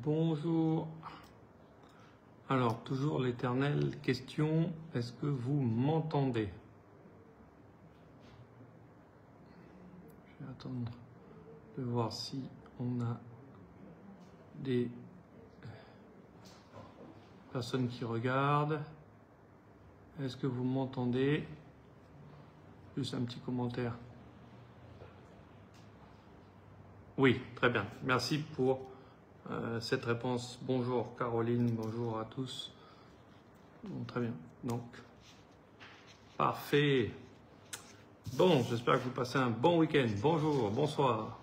Bonjour. Alors, toujours l'éternelle question, est-ce que vous m'entendez? Je vais attendre de voir si on a des personnes qui regardent. Est-ce que vous m'entendez? Juste un petit commentaire. Oui, très bien. Merci pour cette réponse. Bonjour Caroline, bonjour à tous. Bon, très bien. Donc, parfait. Bon, j'espère que vous passez un bon week-end. Bonjour, bonsoir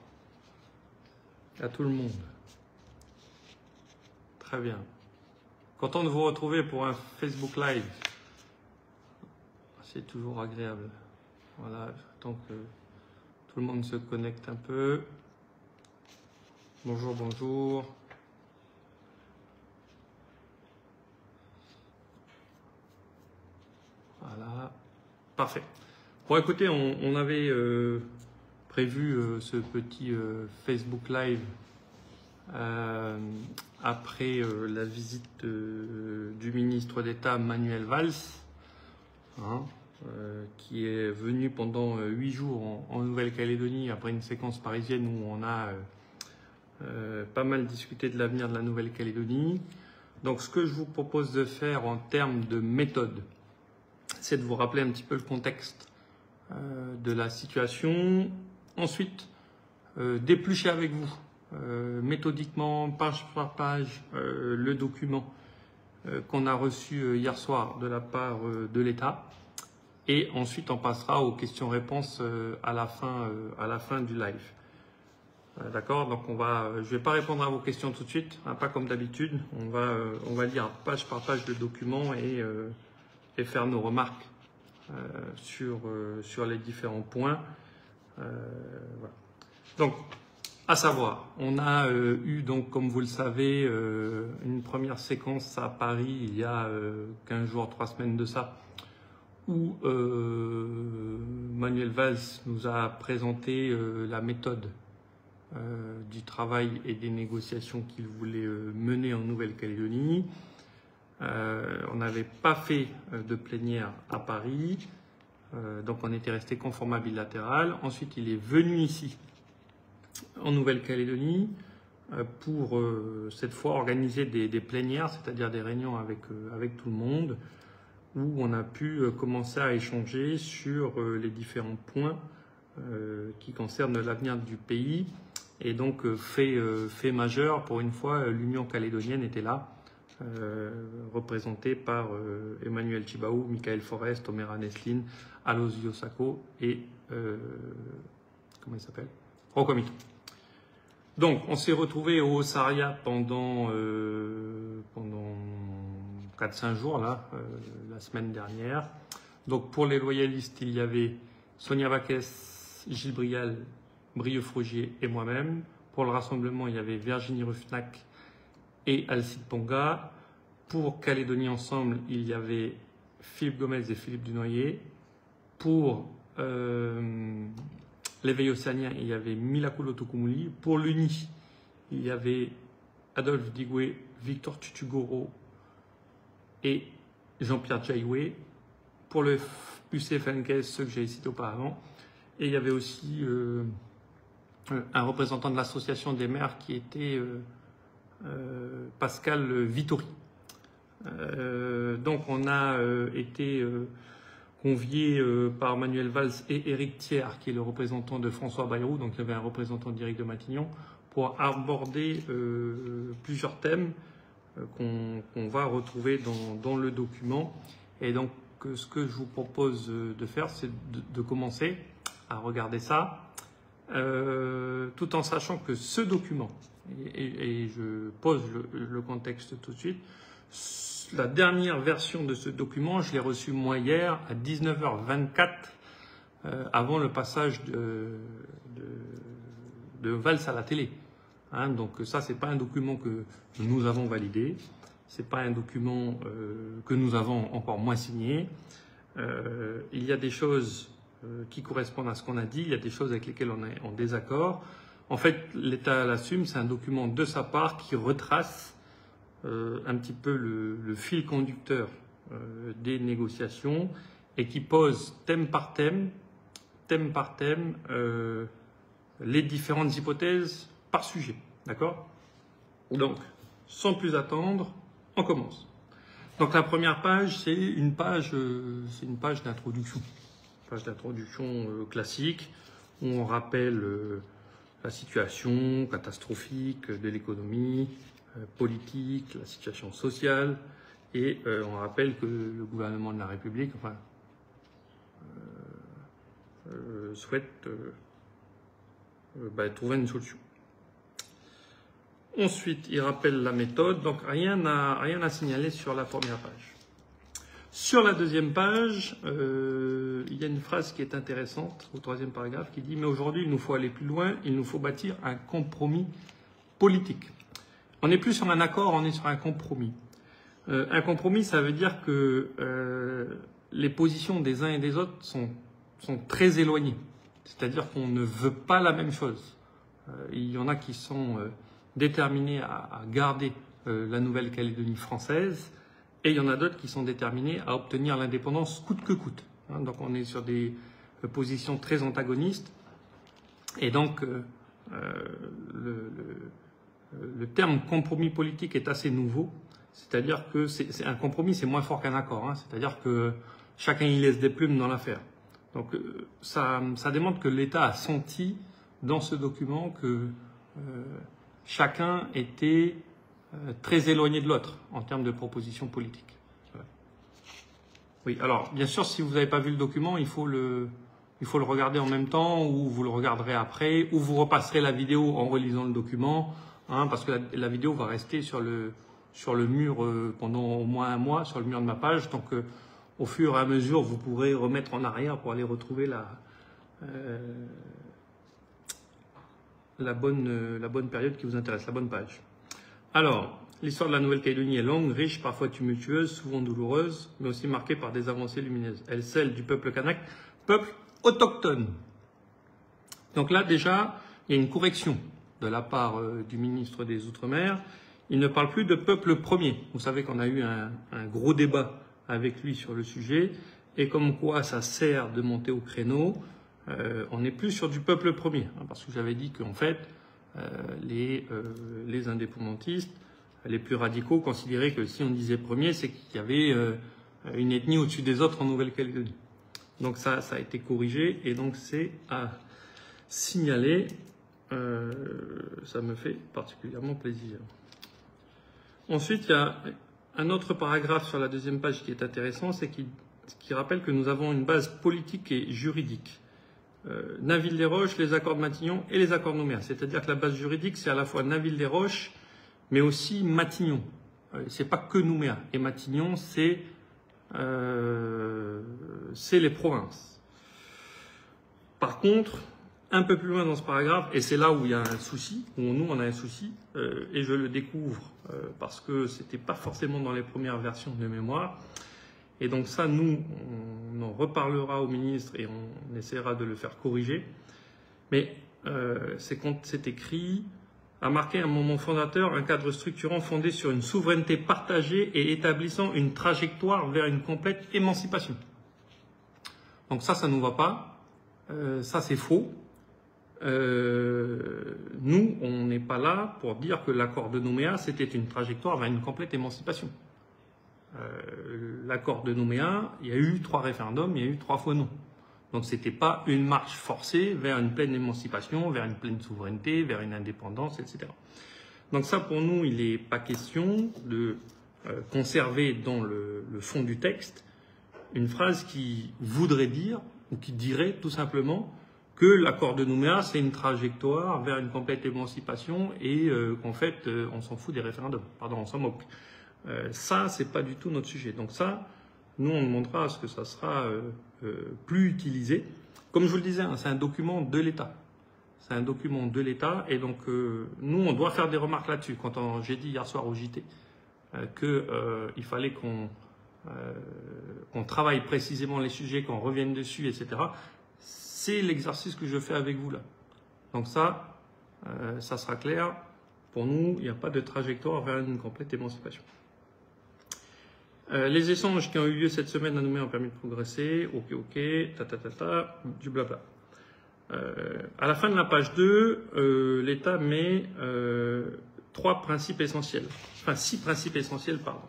à tout le monde. Très bien. Content de vous retrouver pour un Facebook Live. C'est toujours agréable. Voilà, j'attends que tout le monde se connecte un peu. Bonjour, bonjour. Voilà, parfait. Bon, écoutez, on avait prévu ce petit Facebook Live après la visite du ministre d'État Manuel Valls, hein, qui est venu pendant 8 jours en Nouvelle-Calédonie après une séquence parisienne où on a pas mal discuté de l'avenir de la Nouvelle-Calédonie. Donc ce que je vous propose de faire en termes de méthode, c'est de vous rappeler un petit peu le contexte de la situation. Ensuite, d'éplucher avec vous, méthodiquement, page par page, le document qu'on a reçu hier soir de la part de l'État. Et ensuite, on passera aux questions-réponses à la fin du live. D'accord, donc je vais pas répondre à vos questions tout de suite, hein, pas comme d'habitude. On va lire page par page le document et faire nos remarques sur les différents points. Voilà. Donc, à savoir, on a eu donc, comme vous le savez, une première séquence à Paris il y a 15 jours, 3 semaines de ça, où Manuel Valls nous a présenté la méthode du travail et des négociations qu'il voulait mener en Nouvelle-Calédonie. On n'avait pas fait de plénière à Paris, donc on était resté qu'en format bilatéral. Ensuite, il est venu ici, en Nouvelle-Calédonie, pour cette fois organiser des plénières, c'est-à-dire des réunions avec tout le monde, où on a pu commencer à échanger sur les différents points qui concernent l'avenir du pays. Et donc, fait majeur, pour une fois, l'Union calédonienne était là, représentée par Emmanuel Tjibaou, Michael Forest, Omera Neslin, Alosio Sako et comment il s'appelle, Rokomito. Donc, on s'est retrouvé au Saria pendant 4-5 jours, là, la semaine dernière. Donc, pour les loyalistes, il y avait Sonia Baquès, Gilles Brial, Brieux-Frogier et moi-même. Pour le rassemblement, il y avait Virginie Ruffnac et Alcide Ponga. Pour Calédonie Ensemble, il y avait Philippe Gomez et Philippe Dunoyer. Pour l'éveil océanien, il y avait Milakolo Tokumuli. Pour l'UNI, il y avait Adolphe Digwe, Victor Tutugoro et Jean-Pierre Jaïwe. Pour le UCFNKS, ceux que j'ai cités auparavant. Et il y avait aussi un représentant de l'association des maires qui était Pascal Vittori. Donc on a été conviés par Manuel Valls et Éric Thiers, qui est le représentant de François Bayrou, donc il y avait un représentant direct de Matignon, pour aborder plusieurs thèmes qu'on va retrouver dans le document. Et donc ce que je vous propose de faire, c'est de commencer à regarder ça, tout en sachant que ce document, et je pose le contexte tout de suite, la dernière version de ce document, je l'ai reçu moi hier à 19h24, avant le passage de Valls à la télé. Hein, donc ça, c'est pas un document que nous avons validé, c'est pas un document que nous avons encore moins signé. Il y a des choses qui correspondent à ce qu'on a dit, il y a des choses avec lesquelles on est en désaccord. En fait, l'État l'assume, c'est un document de sa part qui retrace un petit peu le fil conducteur des négociations et qui pose thème par thème, les différentes hypothèses par sujet. D'accord? Donc, sans plus attendre, on commence. Donc la première page, c'est une page d'introduction. Page d'introduction classique, où on rappelle la situation catastrophique de l'économie, politique, la situation sociale, et on rappelle que le gouvernement de la République souhaite trouver une solution. Ensuite, il rappelle la méthode, donc rien à signaler sur la première page. Sur la deuxième page, il y a une phrase qui est intéressante au troisième paragraphe qui dit « Mais aujourd'hui, il nous faut aller plus loin, il nous faut bâtir un compromis politique. » On n'est plus sur un accord, on est sur un compromis. Un compromis, ça veut dire que les positions des uns et des autres sont très éloignées. C'est-à-dire qu'on ne veut pas la même chose. Il y en a qui sont déterminés à garder la Nouvelle-Calédonie française, et il y en a d'autres qui sont déterminés à obtenir l'indépendance coûte que coûte. Donc on est sur des positions très antagonistes, et donc le terme compromis politique est assez nouveau, c'est-à-dire que c'est un compromis, c'est moins fort qu'un accord, c'est-à-dire que chacun y laisse des plumes dans l'affaire. Donc ça démontre que l'État a senti dans ce document que chacun était très éloigné de l'autre en termes de propositions politiques. Voilà. Oui, alors bien sûr, si vous n'avez pas vu le document, il faut le regarder en même temps, ou vous le regarderez après, ou vous repasserez la vidéo en relisant le document, parce que la vidéo va rester sur le mur pendant au moins un mois, sur le mur de ma page, donc au fur et à mesure, vous pourrez remettre en arrière pour aller retrouver la bonne période qui vous intéresse, la bonne page. Alors, l'histoire de la Nouvelle-Calédonie est longue, riche, parfois tumultueuse, souvent douloureuse, mais aussi marquée par des avancées lumineuses. Elle est celle du peuple kanak, peuple autochtone. Donc là, déjà, il y a une correction de la part du ministre des Outre-mer. Il ne parle plus de peuple premier. Vous savez qu'on a eu un gros débat avec lui sur le sujet, et comme quoi ça sert de monter au créneau, on n'est plus sur du peuple premier, parce que j'avais dit qu'en fait, les indépendantistes, les plus radicaux, considéraient que si on disait premier, c'est qu'il y avait une ethnie au-dessus des autres en Nouvelle-Calédonie. Donc ça a été corrigé, et donc c'est à signaler, ça me fait particulièrement plaisir. Ensuite, il y a un autre paragraphe sur la deuxième page qui est intéressant, c'est qui rappelle que nous avons une base politique et juridique. Naville-les-Roches, les accords de Matignon et les accords de Nouméa. C'est-à-dire que la base juridique, c'est à la fois Naville-les-Roches, mais aussi Matignon. C'est pas que Nouméa. Et Matignon, c'est les provinces. Par contre, un peu plus loin dans ce paragraphe, et c'est là où il y a un souci, où nous on a un souci, et je le découvre parce que c'était pas forcément dans les premières versions de mémoire. Et donc ça, nous, on en reparlera au ministre et on essaiera de le faire corriger. Mais c'est écrit « a marqué un moment fondateur, un cadre structurant fondé sur une souveraineté partagée et établissant une trajectoire vers une complète émancipation ». Donc ça ne nous va pas. Ça, c'est faux. Nous, on n'est pas là pour dire que l'accord de Nouméa, c'était une trajectoire vers une complète émancipation. L'accord de Nouméa, il y a eu 3 référendums, il y a eu 3 fois non. Donc c'était pas une marche forcée vers une pleine émancipation, vers une pleine souveraineté, vers une indépendance, etc. Donc ça, pour nous, il n'est pas question de conserver dans le fond du texte une phrase qui voudrait dire, ou qui dirait tout simplement que l'accord de Nouméa, c'est une trajectoire vers une complète émancipation et qu'en fait, on s'en fout des référendums. Pardon, on s'en moque. Ça, c'est pas du tout notre sujet. Donc ça, nous, on demandera à ce que ça sera plus utilisé. Comme je vous le disais, c'est un document de l'État. C'est un document de l'État. Et donc, nous, on doit faire des remarques là-dessus. Quand j'ai dit hier soir au JT qu'il fallait qu'on travaille précisément les sujets, qu'on revienne dessus, etc., c'est l'exercice que je fais avec vous là. Donc ça, ça sera clair. Pour nous, il n'y a pas de trajectoire vers une complète émancipation. Les échanges qui ont eu lieu cette semaine à Nouméa ont permis de progresser. Ok, du blabla. À la fin de la page 2, l'État met 3 principes essentiels. Enfin, 6 principes essentiels, pardon.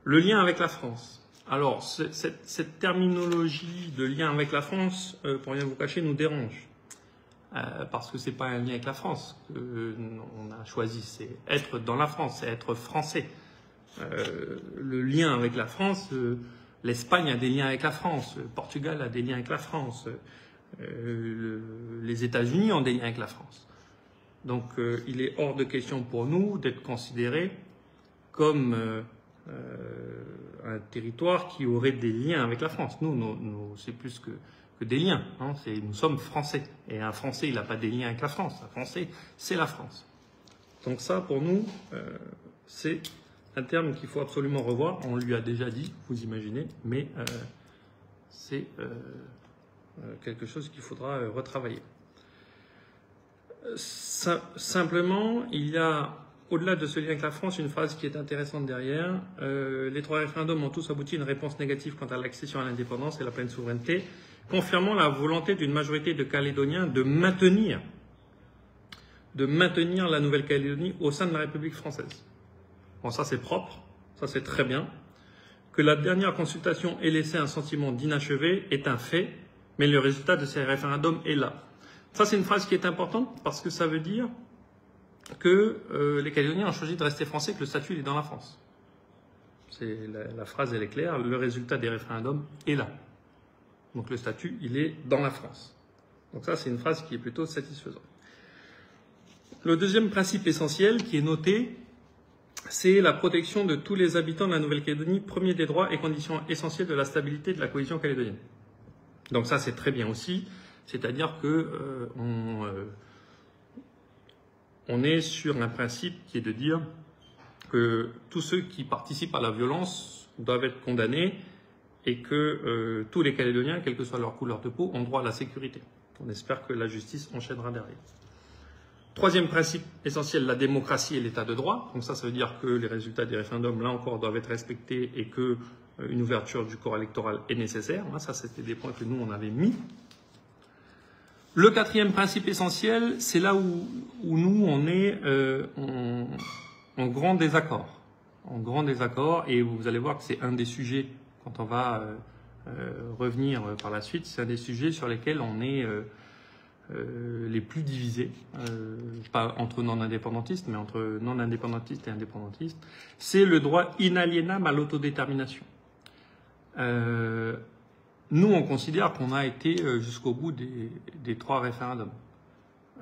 Le lien avec la France. Alors, cette terminologie de lien avec la France, pour rien vous cacher, nous dérange. Parce que c'est pas un lien avec la France qu'on a choisi, c'est être dans la France, c'est être français. Le lien avec la France, l'Espagne a des liens avec la France, le Portugal a des liens avec la France, les États-Unis ont des liens avec la France. Donc il est hors de question pour nous d'être considérés comme un territoire qui aurait des liens avec la France. Nous c'est plus que des liens. Hein. Nous sommes français. Et un Français, il n'a pas des liens avec la France. Un Français, c'est la France. Donc ça, pour nous, c'est un terme qu'il faut absolument revoir. On lui a déjà dit, vous imaginez, mais c'est quelque chose qu'il faudra retravailler. Simplement, il y a, au-delà de ce lien avec la France, une phrase qui est intéressante derrière. Les 3 référendums ont tous abouti à une réponse négative quant à l'accession à l'indépendance et la pleine souveraineté, confirmant la volonté d'une majorité de Calédoniens de maintenir la Nouvelle-Calédonie au sein de la République française. Bon, ça c'est propre, ça c'est très bien. Que la dernière consultation ait laissé un sentiment d'inachevé est un fait, mais le résultat de ces référendums est là. Ça c'est une phrase qui est importante parce que ça veut dire que les Calédoniens ont choisi de rester français, que le statut il est dans la France. La phrase elle est claire, le résultat des référendums est là. Donc le statut, il est dans la France. Donc ça, c'est une phrase qui est plutôt satisfaisante. Le deuxième principe essentiel qui est noté, c'est la protection de tous les habitants de la Nouvelle-Calédonie, premier des droits et conditions essentielles de la stabilité et de la cohésion calédonienne. Donc ça, c'est très bien aussi. C'est-à-dire que on est sur un principe qui est de dire que tous ceux qui participent à la violence doivent être condamnés et que tous les Calédoniens, quelle que soit leur couleur de peau, ont droit à la sécurité. On espère que la justice enchaînera derrière. Troisième principe essentiel, la démocratie et l'état de droit. Donc ça veut dire que les résultats des référendums, là encore, doivent être respectés et qu'une ouverture du corps électoral est nécessaire. Ça, c'était des points que nous, on avait mis. Le quatrième principe essentiel, c'est là où nous, on est en grand désaccord. En grand désaccord, et vous allez voir que c'est un des sujets quand on va revenir par la suite, c'est un des sujets sur lesquels on est les plus divisés, pas entre non-indépendantistes, mais entre non-indépendantistes et indépendantistes, c'est le droit inaliénable à l'autodétermination. Nous, on considère qu'on a été jusqu'au bout des 3 référendums.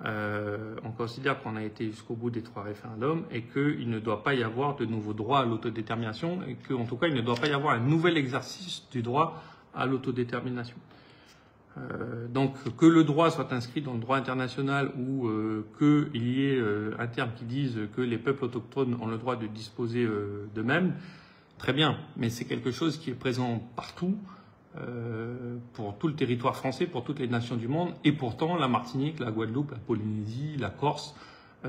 On considère qu'on a été jusqu'au bout des 3 référendums et qu'il ne doit pas y avoir de nouveau droit à l'autodétermination et qu'en tout cas, il ne doit pas y avoir un nouvel exercice du droit à l'autodétermination. Donc, que le droit soit inscrit dans le droit international ou qu'il y ait un terme qui dise que les peuples autochtones ont le droit de disposer d'eux-mêmes, très bien, mais c'est quelque chose qui est présent partout, pour tout le territoire français, pour toutes les nations du monde, et pourtant la Martinique, la Guadeloupe, la Polynésie, la Corse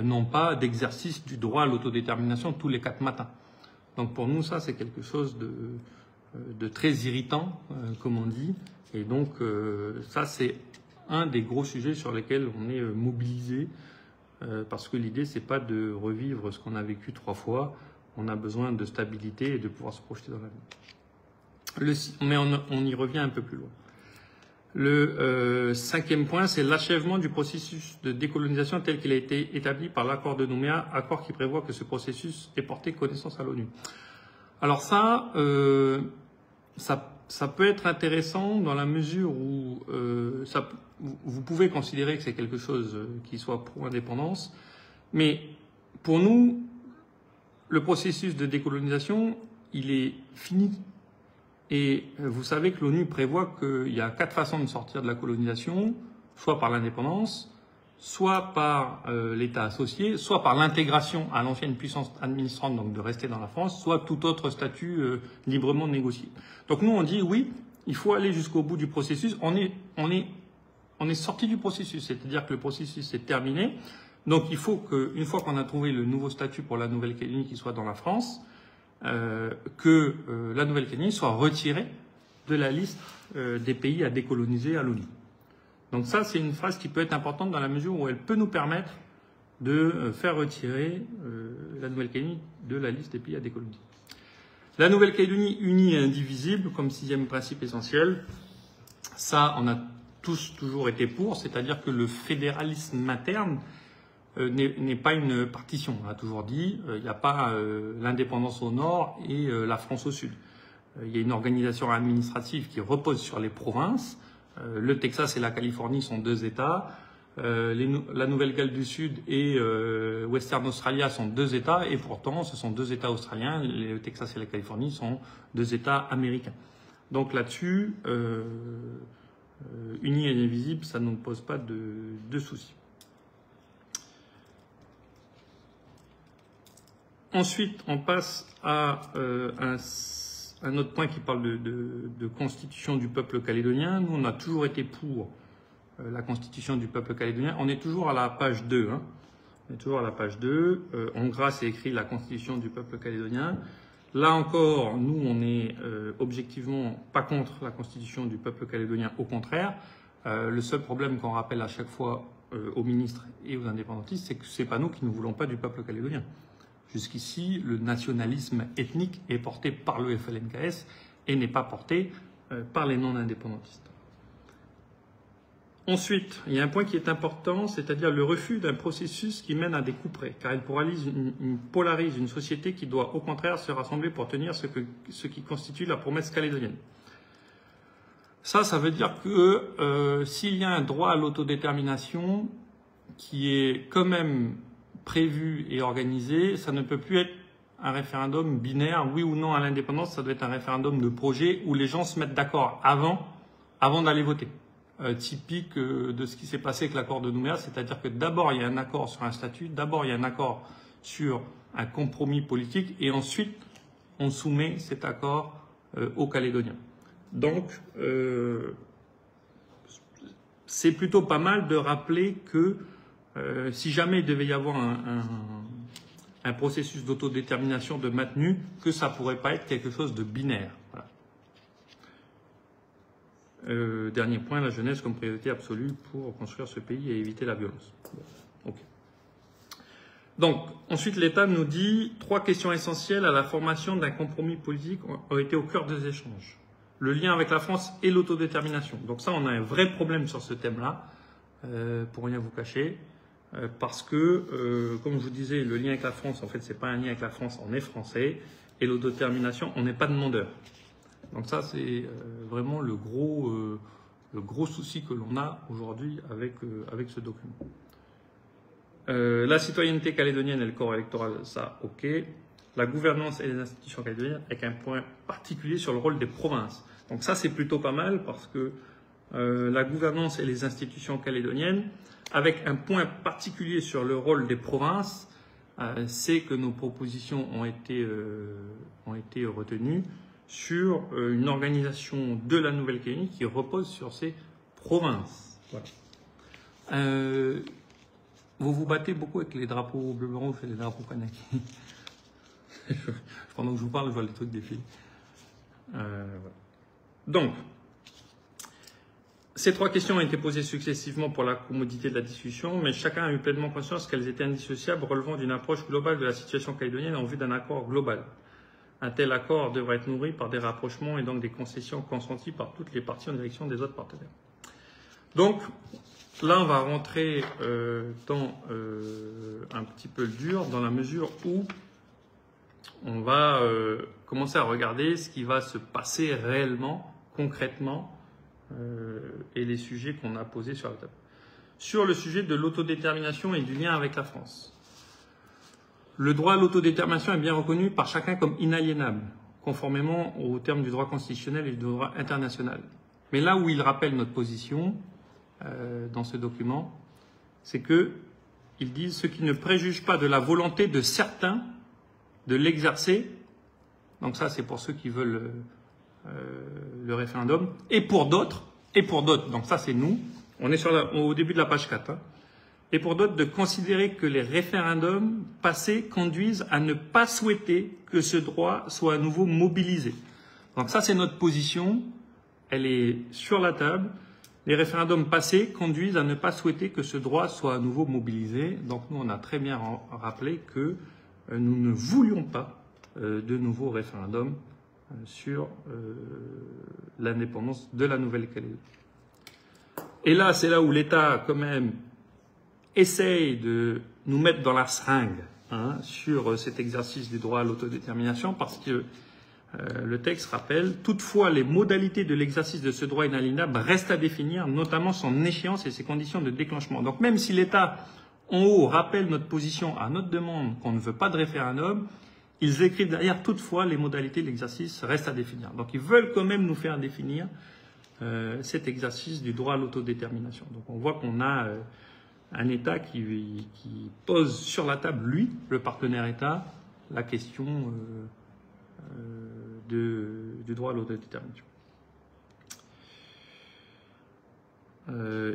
n'ont pas d'exercice du droit à l'autodétermination tous les 4 matins. Donc pour nous, ça c'est quelque chose de très irritant, comme on dit, et donc ça c'est un des gros sujets sur lesquels on est mobilisé, parce que l'idée c'est pas de revivre ce qu'on a vécu 3 fois, on a besoin de stabilité et de pouvoir se projeter dans l'avenir. Mais on y revient un peu plus loin. Le 5e point, c'est l'achèvement du processus de décolonisation tel qu'il a été établi par l'accord de Nouméa, accord qui prévoit que ce processus ait porté connaissance à l'ONU. Alors ça peut être intéressant dans la mesure où vous pouvez considérer que c'est quelque chose qui soit pro-indépendance, mais pour nous, le processus de décolonisation, il est fini. Et vous savez que l'ONU prévoit qu'il y a 4 façons de sortir de la colonisation, soit par l'indépendance, soit par l'État associé, soit par l'intégration à l'ancienne puissance administrante, donc de rester dans la France, soit tout autre statut librement négocié. Donc nous on dit oui, il faut aller jusqu'au bout du processus. On est sorti du processus, c'est-à-dire que le processus est terminé. Donc il faut qu'une fois qu'on a trouvé le nouveau statut pour la Nouvelle-Calédonie qui soit dans la France, que la Nouvelle-Calédonie soit retirée de la liste des pays à décoloniser à l'ONU. Donc ça, c'est une phrase qui peut être importante dans la mesure où elle peut nous permettre de faire retirer la Nouvelle-Calédonie de la liste des pays à décoloniser. La Nouvelle-Calédonie unie et indivisible, comme sixième principe essentiel, ça, on a tous toujours été pour, c'est-à-dire que le fédéralisme interne n'est pas une partition. On a toujours dit, il n'y a pas l'indépendance au nord et la France au sud. Il y a une organisation administrative qui repose sur les provinces. Le Texas et la Californie sont deux États. La Nouvelle-Galles du Sud et Western Australia sont deux États. Et pourtant, ce sont deux États australiens. Le Texas et la Californie sont deux États américains. Donc là-dessus, unis et indivisibles, ça ne nous pose pas de soucis. Ensuite, on passe à un autre point qui parle de constitution du peuple calédonien. Nous, on a toujours été pour la constitution du peuple calédonien. On est toujours à la page 2. Hein. On est toujours à la page 2. En gras, c'est écrit la constitution du peuple calédonien. Là encore, nous, on est objectivement pas contre la constitution du peuple calédonien. Au contraire, le seul problème qu'on rappelle à chaque fois aux ministres et aux indépendantistes, c'est que c'est pas nous qui ne voulons pas du peuple calédonien. Jusqu'ici, le nationalisme ethnique est porté par le FLNKS et n'est pas porté par les non-indépendantistes. Ensuite, il y a un point qui est important, c'est-à-dire le refus d'un processus qui mène à des couperets, car il polarise une société qui doit au contraire se rassembler pour tenir ce qui constitue la promesse calédonienne. Ça veut dire que s'il y a un droit à l'autodétermination qui est quand même prévu et organisé, ça ne peut plus être un référendum binaire, oui ou non à l'indépendance, ça doit être un référendum de projet où les gens se mettent d'accord avant d'aller voter. Typique de ce qui s'est passé avec l'accord de Nouméa, c'est-à-dire que d'abord il y a un accord sur un statut, d'abord il y a un accord sur un compromis politique et ensuite on soumet cet accord aux Calédoniens. Donc c'est plutôt pas mal de rappeler que si jamais il devait y avoir un processus d'autodétermination de maintenu, que ça pourrait pas être quelque chose de binaire. Voilà. Dernier point, la jeunesse comme priorité absolue pour construire ce pays et éviter la violence. Bon, okay. Donc, ensuite, l'État nous dit 3 questions essentielles à la formation d'un compromis politique ont été au cœur des échanges. Le lien avec la France et l'autodétermination. Donc ça, on a un vrai problème sur ce thème-là, pour rien vous cacher, parce que, comme je vous disais, le lien avec la France, en fait, c'est pas un lien avec la France, on est français, et l'autodétermination, on n'est pas demandeur. Donc ça, c'est vraiment le gros souci que l'on a aujourd'hui avec ce document. La citoyenneté calédonienne et le corps électoral, ça, ok. La gouvernance et les institutions calédoniennes, avec un point particulier sur le rôle des provinces. Donc ça, c'est plutôt pas mal parce que la gouvernance et les institutions calédoniennes, avec un point particulier sur le rôle des provinces, c'est que nos propositions ont été retenues sur une organisation de la Nouvelle-Calédonie qui repose sur ces provinces. Voilà. Vous vous battez beaucoup avec les drapeaux bleu, blanc, rouge et les drapeaux kanaki. Pendant que je vous parle, je vois les trucs défiler. Voilà. Donc, ces 3 questions ont été posées successivement pour la commodité de la discussion, mais chacun a eu pleinement conscience qu'elles étaient indissociables, relevant d'une approche globale de la situation calédonienne en vue d'un accord global. Un tel accord devrait être nourri par des rapprochements et donc des concessions consenties par toutes les parties en direction des autres partenaires. Donc, là, on va rentrer dans un petit peu le dur, dans la mesure où on va commencer à regarder ce qui va se passer réellement, concrètement, et les sujets qu'on a posés sur la table. Sur le sujet de l'autodétermination et du lien avec la France. Le droit à l'autodétermination est bien reconnu par chacun comme inaliénable, conformément aux termes du droit constitutionnel et du droit international. Mais là où il rappelle notre position dans ce document, c'est qu'ils disent ce qui ne préjuge pas de la volonté de certains de l'exercer. Donc ça, c'est pour ceux qui veulent le référendum. Et pour d'autres, donc ça, c'est nous. On est au début de la page 4. Hein. et pour d'autres de considérer que les référendums passés conduisent à ne pas souhaiter que ce droit soit à nouveau mobilisé. Donc ça, c'est notre position, elle est sur la table. Les référendums passés conduisent à ne pas souhaiter que ce droit soit à nouveau mobilisé. Donc nous, on a très bien rappelé que nous ne voulions pas de nouveaux référendums sur l'indépendance de la Nouvelle-Calédonie. Et là, c'est là où l'État, quand même, essaye de nous mettre dans la seringue sur cet exercice du droit à l'autodétermination, parce que le texte rappelle « Toutefois, les modalités de l'exercice de ce droit inaliénable restent à définir, notamment son échéance et ses conditions de déclenchement. » Donc même si l'État, en haut, rappelle notre position à notre demande qu'on ne veut pas de référendum, ils écrivent derrière « Toutefois, les modalités de l'exercice restent à définir. » Donc ils veulent quand même nous faire définir cet exercice du droit à l'autodétermination. Donc on voit qu'on a un État qui pose sur la table, lui, le partenaire État, la question du droit à l'autodétermination.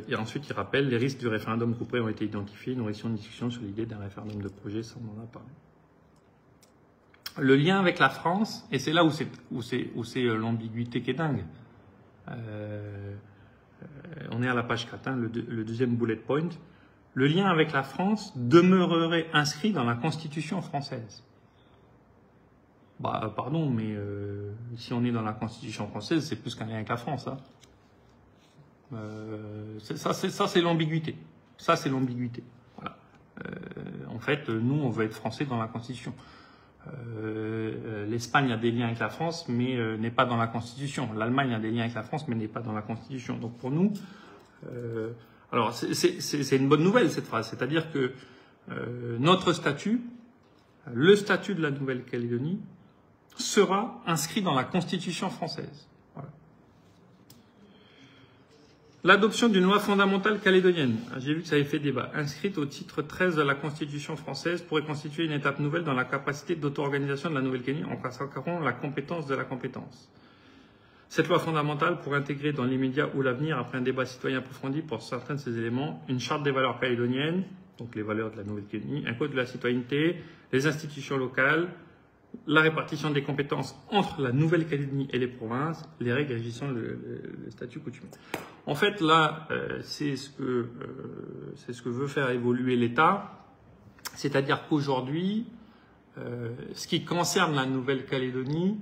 Et ensuite, il rappelle les risques du référendum coupé ont été identifiés. Nous réussissons une discussion sur l'idée d'un référendum de projet, ça on en a parlé. Le lien avec la France, et c'est là où c'est l'ambiguïté qui est dingue. On est à la page 4, le deuxième bullet point. Le lien avec la France demeurerait inscrit dans la Constitution française. Bah, pardon, mais si on est dans la Constitution française, c'est plus qu'un lien avec la France. Ça, c'est l'ambiguïté. Ça, c'est l'ambiguïté. Voilà. En fait, nous, on veut être français dans la Constitution. L'Espagne a des liens avec la France, mais n'est pas dans la Constitution. L'Allemagne a des liens avec la France, mais n'est pas dans la Constitution. Donc pour nous, alors c'est une bonne nouvelle cette phrase, c'est-à-dire que notre statut, le statut de la Nouvelle-Calédonie, sera inscrit dans la Constitution française. Voilà. L'adoption d'une loi fondamentale calédonienne, j'ai vu que ça avait fait débat, inscrite au titre 13 de la Constitution française, pourrait constituer une étape nouvelle dans la capacité d'auto-organisation de la Nouvelle-Calédonie en consacrant la compétence de la compétence. Cette loi fondamentale pourrait intégrer dans l'immédiat ou l'avenir, après un débat citoyen approfondi pour certains de ces éléments, une charte des valeurs calédoniennes, donc les valeurs de la Nouvelle-Calédonie, un code de la citoyenneté, les institutions locales, la répartition des compétences entre la Nouvelle-Calédonie et les provinces, les règles régissant le statut coutumier. En fait, là, c'est ce que veut faire évoluer l'État, c'est-à-dire qu'aujourd'hui, ce qui concerne la Nouvelle-Calédonie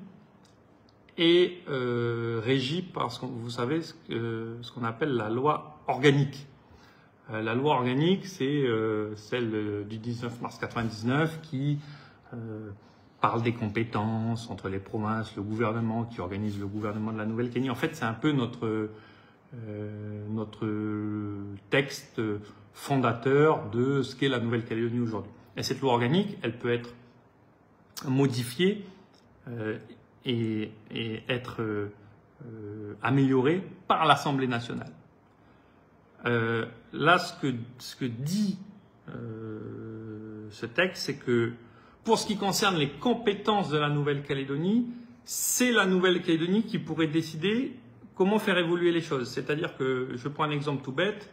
est régi par, vous savez, ce qu'on appelle la loi organique. La loi organique, c'est celle du 19 mars 1999 qui parle des compétences entre les provinces, le gouvernement, qui organise le gouvernement de la Nouvelle-Calédonie. En fait, c'est un peu notre texte fondateur de ce qu'est la Nouvelle-Calédonie aujourd'hui. Et cette loi organique, elle peut être modifiée et être améliorée par l'Assemblée nationale. Là, ce que dit ce texte, c'est que pour ce qui concerne les compétences de la Nouvelle-Calédonie, c'est la Nouvelle-Calédonie qui pourrait décider comment faire évoluer les choses. C'est-à-dire que, je prends un exemple tout bête,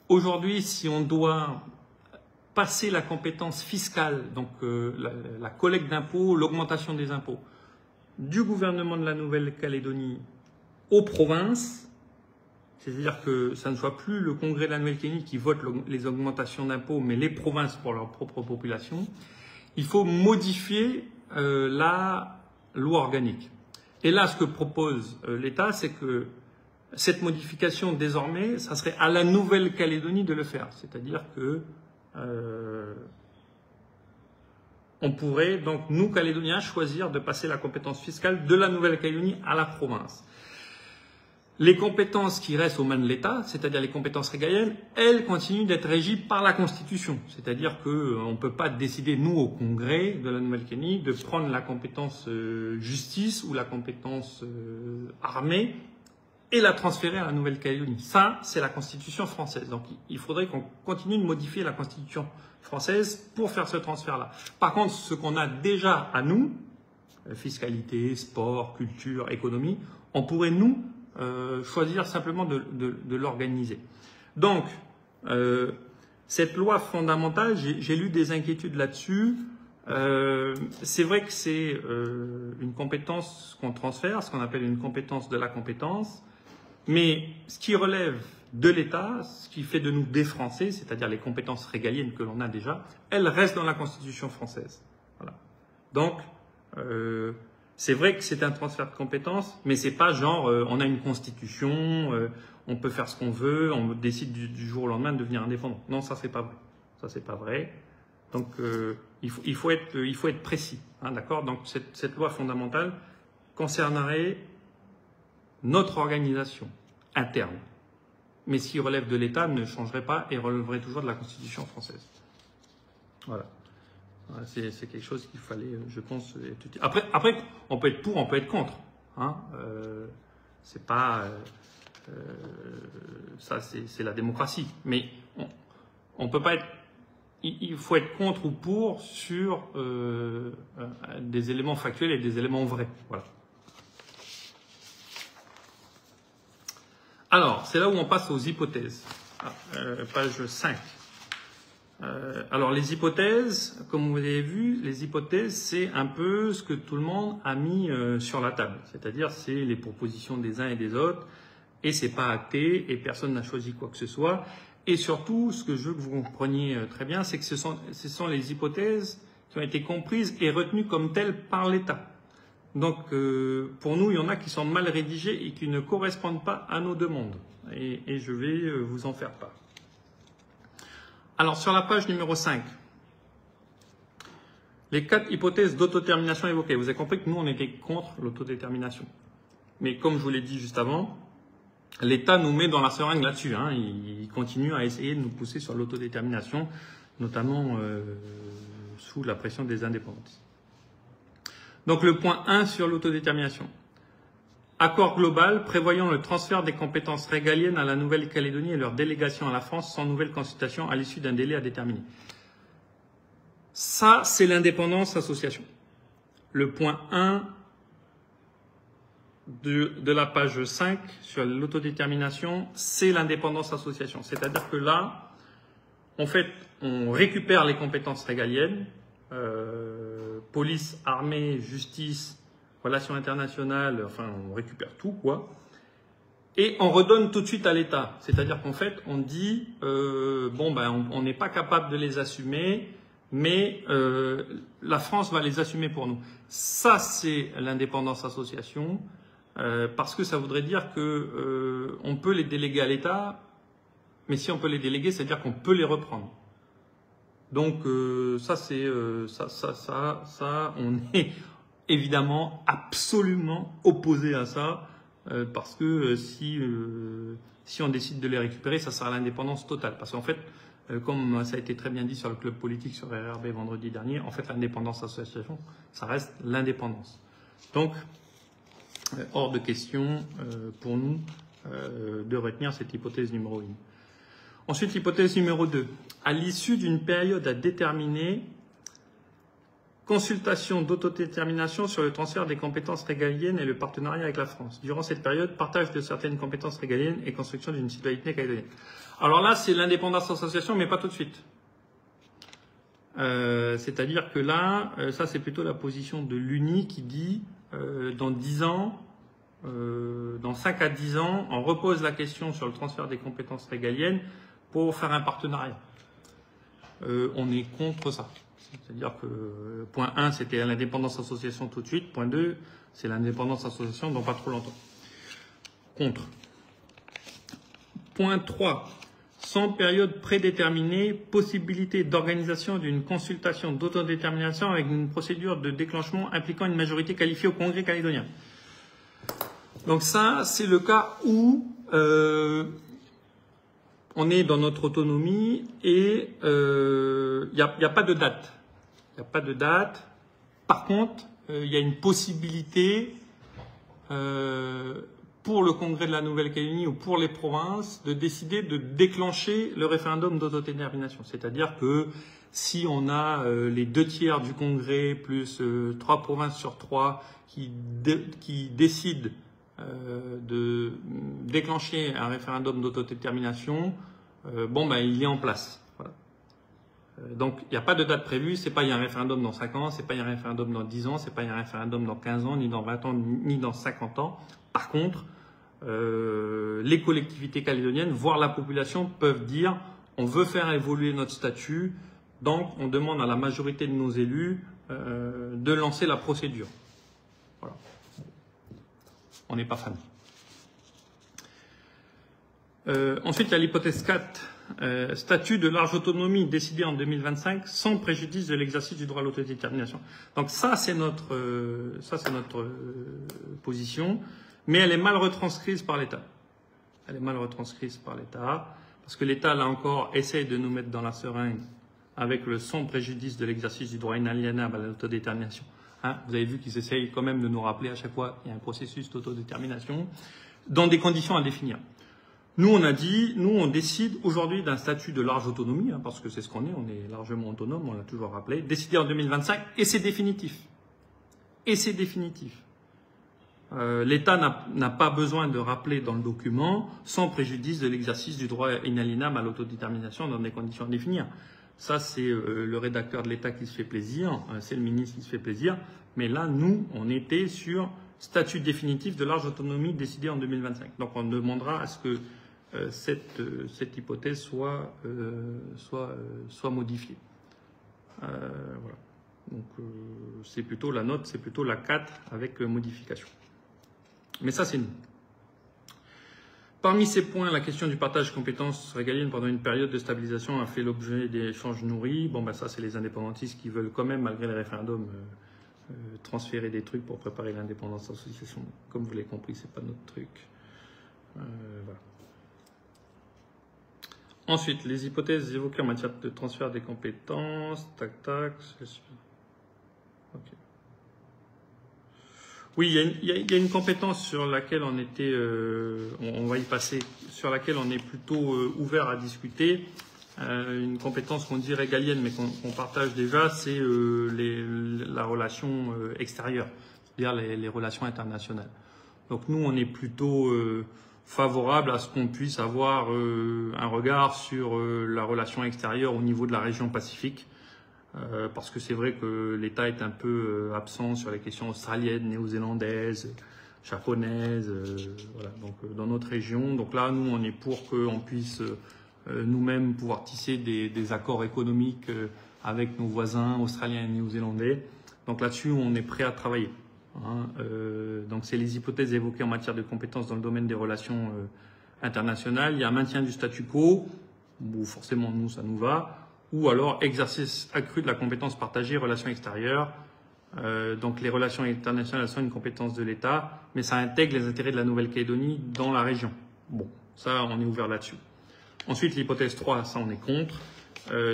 aujourd'hui, si on doit passer la compétence fiscale, donc la collecte d'impôts, l'augmentation des impôts, du gouvernement de la Nouvelle-Calédonie aux provinces, c'est-à-dire que ça ne soit plus le Congrès de la Nouvelle-Calédonie qui vote les augmentations d'impôts, mais les provinces pour leur propre population, il faut modifier la loi organique. Et là, ce que propose l'État, c'est que cette modification, désormais, ça serait à la Nouvelle-Calédonie de le faire. C'est-à-dire que on pourrait, donc, nous, Calédoniens, choisir de passer la compétence fiscale de la Nouvelle-Calédonie à la province. Les compétences qui restent aux mains de l'État, c'est-à-dire les compétences régaliennes, elles continuent d'être régies par la Constitution. C'est-à-dire qu'on ne peut pas décider, nous, au Congrès de la Nouvelle-Calédonie, de prendre la compétence justice ou la compétence armée et la transférer à la Nouvelle-Calédonie. Ça, c'est la Constitution française. Donc, il faudrait qu'on continue de modifier la Constitution française pour faire ce transfert-là. Par contre, ce qu'on a déjà à nous, fiscalité, sport, culture, économie, on pourrait, nous, choisir simplement de l'organiser. Donc, cette loi fondamentale, j'ai lu des inquiétudes là-dessus. C'est vrai que c'est une compétence qu'on transfère, ce qu'on appelle une compétence de la compétence, mais ce qui relève de l'État, ce qui fait de nous des Français, c'est-à-dire les compétences régaliennes que l'on a déjà, elles restent dans la Constitution française. Voilà. Donc, c'est vrai que c'est un transfert de compétences, mais c'est pas genre on a une constitution, on peut faire ce qu'on veut, on décide du jour au lendemain de devenir indépendant. Non, ça c'est pas vrai. Ça c'est pas vrai. Donc il faut être précis, hein, d'accord. Donc cette loi fondamentale concernerait notre organisation interne, mais ce qui relève de l'État ne changerait pas et relèverait toujours de la Constitution française. Voilà. C'est quelque chose qu'il fallait, je pense, étudier. Après, on peut être pour, on peut être contre. Hein, c'est pas ça, c'est la démocratie. Mais on peut pas être. Il faut être contre ou pour sur des éléments factuels et des éléments vrais. Voilà. Alors, c'est là où on passe aux hypothèses. Page 5. Alors les hypothèses, comme vous avez vu, les hypothèses c'est un peu ce que tout le monde a mis sur la table, c'est-à-dire c'est les propositions des uns et des autres et c'est pas acté et personne n'a choisi quoi que ce soit. Et surtout, ce que je veux que vous compreniez très bien, c'est que ce sont les hypothèses qui ont été comprises et retenues comme telles par l'État. Donc pour nous, il y en a qui sont mal rédigées et qui ne correspondent pas à nos demandes et je vais vous en faire part. Alors, sur la page numéro 5, les 4 hypothèses d'autodétermination évoquées. Vous avez compris que nous, on était contre l'autodétermination. Mais comme je vous l'ai dit juste avant, l'État nous met dans la seringue là-dessus. Hein. Il continue à essayer de nous pousser sur l'autodétermination, notamment sous la pression des indépendances. Donc, le point 1 sur l'autodétermination. Accord global prévoyant le transfert des compétences régaliennes à la Nouvelle-Calédonie et leur délégation à la France sans nouvelle consultation à l'issue d'un délai à déterminer. Ça, c'est l'indépendance association. Le point 1 de la page 5 sur l'autodétermination, c'est l'indépendance association. C'est-à-dire que là, en fait, on récupère les compétences régaliennes, police, armée, justice, relations internationales, enfin on récupère tout quoi, et on redonne tout de suite à l'État. C'est-à-dire qu'en fait on dit bon ben on n'est pas capable de les assumer, mais la France va les assumer pour nous. Ça c'est l'indépendance association, parce que ça voudrait dire que on peut les déléguer à l'État, mais si on peut les déléguer, c'est-à-dire qu'on peut les reprendre. Donc ça c'est ça on est évidemment absolument opposé à ça, parce que si on décide de les récupérer, ça sera l'indépendance totale. Parce qu'en fait, comme ça a été très bien dit sur le club politique sur RRB vendredi dernier, en fait l'indépendance association, ça reste l'indépendance. Donc, hors de question pour nous de retenir cette hypothèse numéro 1. Ensuite, l'hypothèse numéro 2. À l'issue d'une période à déterminer, consultation d'autodétermination sur le transfert des compétences régaliennes et le partenariat avec la France. Durant cette période, partage de certaines compétences régaliennes et construction d'une citoyenneté calédonienne. Alors là, c'est l'indépendance association, mais pas tout de suite. C'est-à-dire que là, ça c'est plutôt la position de l'UNI qui dit dans 10 ans, dans 5 à 10 ans, on repose la question sur le transfert des compétences régaliennes pour faire un partenariat. On est contre ça. C'est-à-dire que point 1, c'était l'indépendance association tout de suite. Point 2, c'est l'indépendance association dans pas trop longtemps. Contre. Point 3. Sans période prédéterminée, possibilité d'organisation d'une consultation d'autodétermination avec une procédure de déclenchement impliquant une majorité qualifiée au Congrès calédonien. Donc ça, c'est le cas où on est dans notre autonomie et il n'y a pas de date. Il n'y a pas de date. Par contre, il y a une possibilité pour le Congrès de la Nouvelle-Calédonie ou pour les provinces de décider de déclencher le référendum d'autodétermination. C'est-à-dire que si on a les 2 tiers du Congrès plus 3 provinces sur 3 qui décident de déclencher un référendum d'autodétermination, bon ben il est en place. Voilà. Donc, il n'y a pas de date prévue, c'est pas il y a un référendum dans 5 ans, c'est pas il y a un référendum dans 10 ans, c'est pas il y a un référendum dans 15 ans, ni dans 20 ans, ni dans 50 ans. Par contre, les collectivités calédoniennes, voire la population, peuvent dire on veut faire évoluer notre statut, donc on demande à la majorité de nos élus de lancer la procédure. Voilà. On n'est pas fan. Ensuite, il y a l'hypothèse 4. Statut de large autonomie décidé en 2025 sans préjudice de l'exercice du droit à l'autodétermination. Donc ça, c'est notre position, mais elle est mal retranscrite par l'État. Elle est mal retranscrite par l'État, parce que l'État, là encore, essaye de nous mettre dans la seringue avec le sans préjudice de l'exercice du droit inaliénable à l'autodétermination. Hein, vous avez vu qu'ils essayent quand même de nous rappeler à chaque fois qu'il y a un processus d'autodétermination dans des conditions à définir. Nous, on a dit, nous, on décide aujourd'hui d'un statut de large autonomie, hein, parce que c'est ce qu'on est, on est largement autonome, on l'a toujours rappelé, décidé en 2025, et c'est définitif. Et c'est définitif. L'État n'a pas besoin de rappeler dans le document, sans préjudice de l'exercice du droit inaliénable à l'autodétermination dans des conditions à définir. Ça, c'est le rédacteur de l'État qui se fait plaisir, c'est le ministre qui se fait plaisir, mais là, nous, on était sur statut définitif de large autonomie décidé en 2025. Donc, on demandera à ce que cette hypothèse soit modifiée. Voilà. Donc c'est plutôt la note, c'est plutôt la 4 avec modification. Mais ça, c'est nous. Parmi ces points, la question du partage de compétences régaliennes pendant une période de stabilisation a fait l'objet d'échanges nourris. Bon, ben ça, c'est les indépendantistes qui veulent quand même, malgré les référendums, transférer des trucs pour préparer l'indépendance d'association. Comme vous l'avez compris, c'est pas notre truc. Voilà. Ensuite, les hypothèses évoquées en matière de transfert des compétences, tac. Okay. Oui, il y a une compétence sur laquelle on était, on va y passer, sur laquelle on est plutôt ouvert à discuter. Une compétence qu'on dit régalienne, mais qu'on partage déjà, c'est la relation extérieure, c'est-à-dire les relations internationales. Donc nous, on est plutôt favorable à ce qu'on puisse avoir un regard sur la relation extérieure au niveau de la région Pacifique, parce que c'est vrai que l'État est un peu absent sur les questions australiennes, néo-zélandaises, japonaises, voilà, donc dans notre région. Donc là, nous, on est pour qu'on puisse nous-mêmes pouvoir tisser des accords économiques avec nos voisins australiens et néo-zélandais. Donc là-dessus, on est prêt à travailler. Donc c'est les hypothèses évoquées en matière de compétences dans le domaine des relations internationales. Il y a un maintien du statu quo, où forcément nous ça nous va, ou alors exercice accru de la compétence partagée relations extérieures. Donc les relations internationales sont une compétence de l'État, mais ça intègre les intérêts de la Nouvelle-Calédonie dans la région. Bon, ça on est ouvert là-dessus. Ensuite l'hypothèse 3, ça on est contre.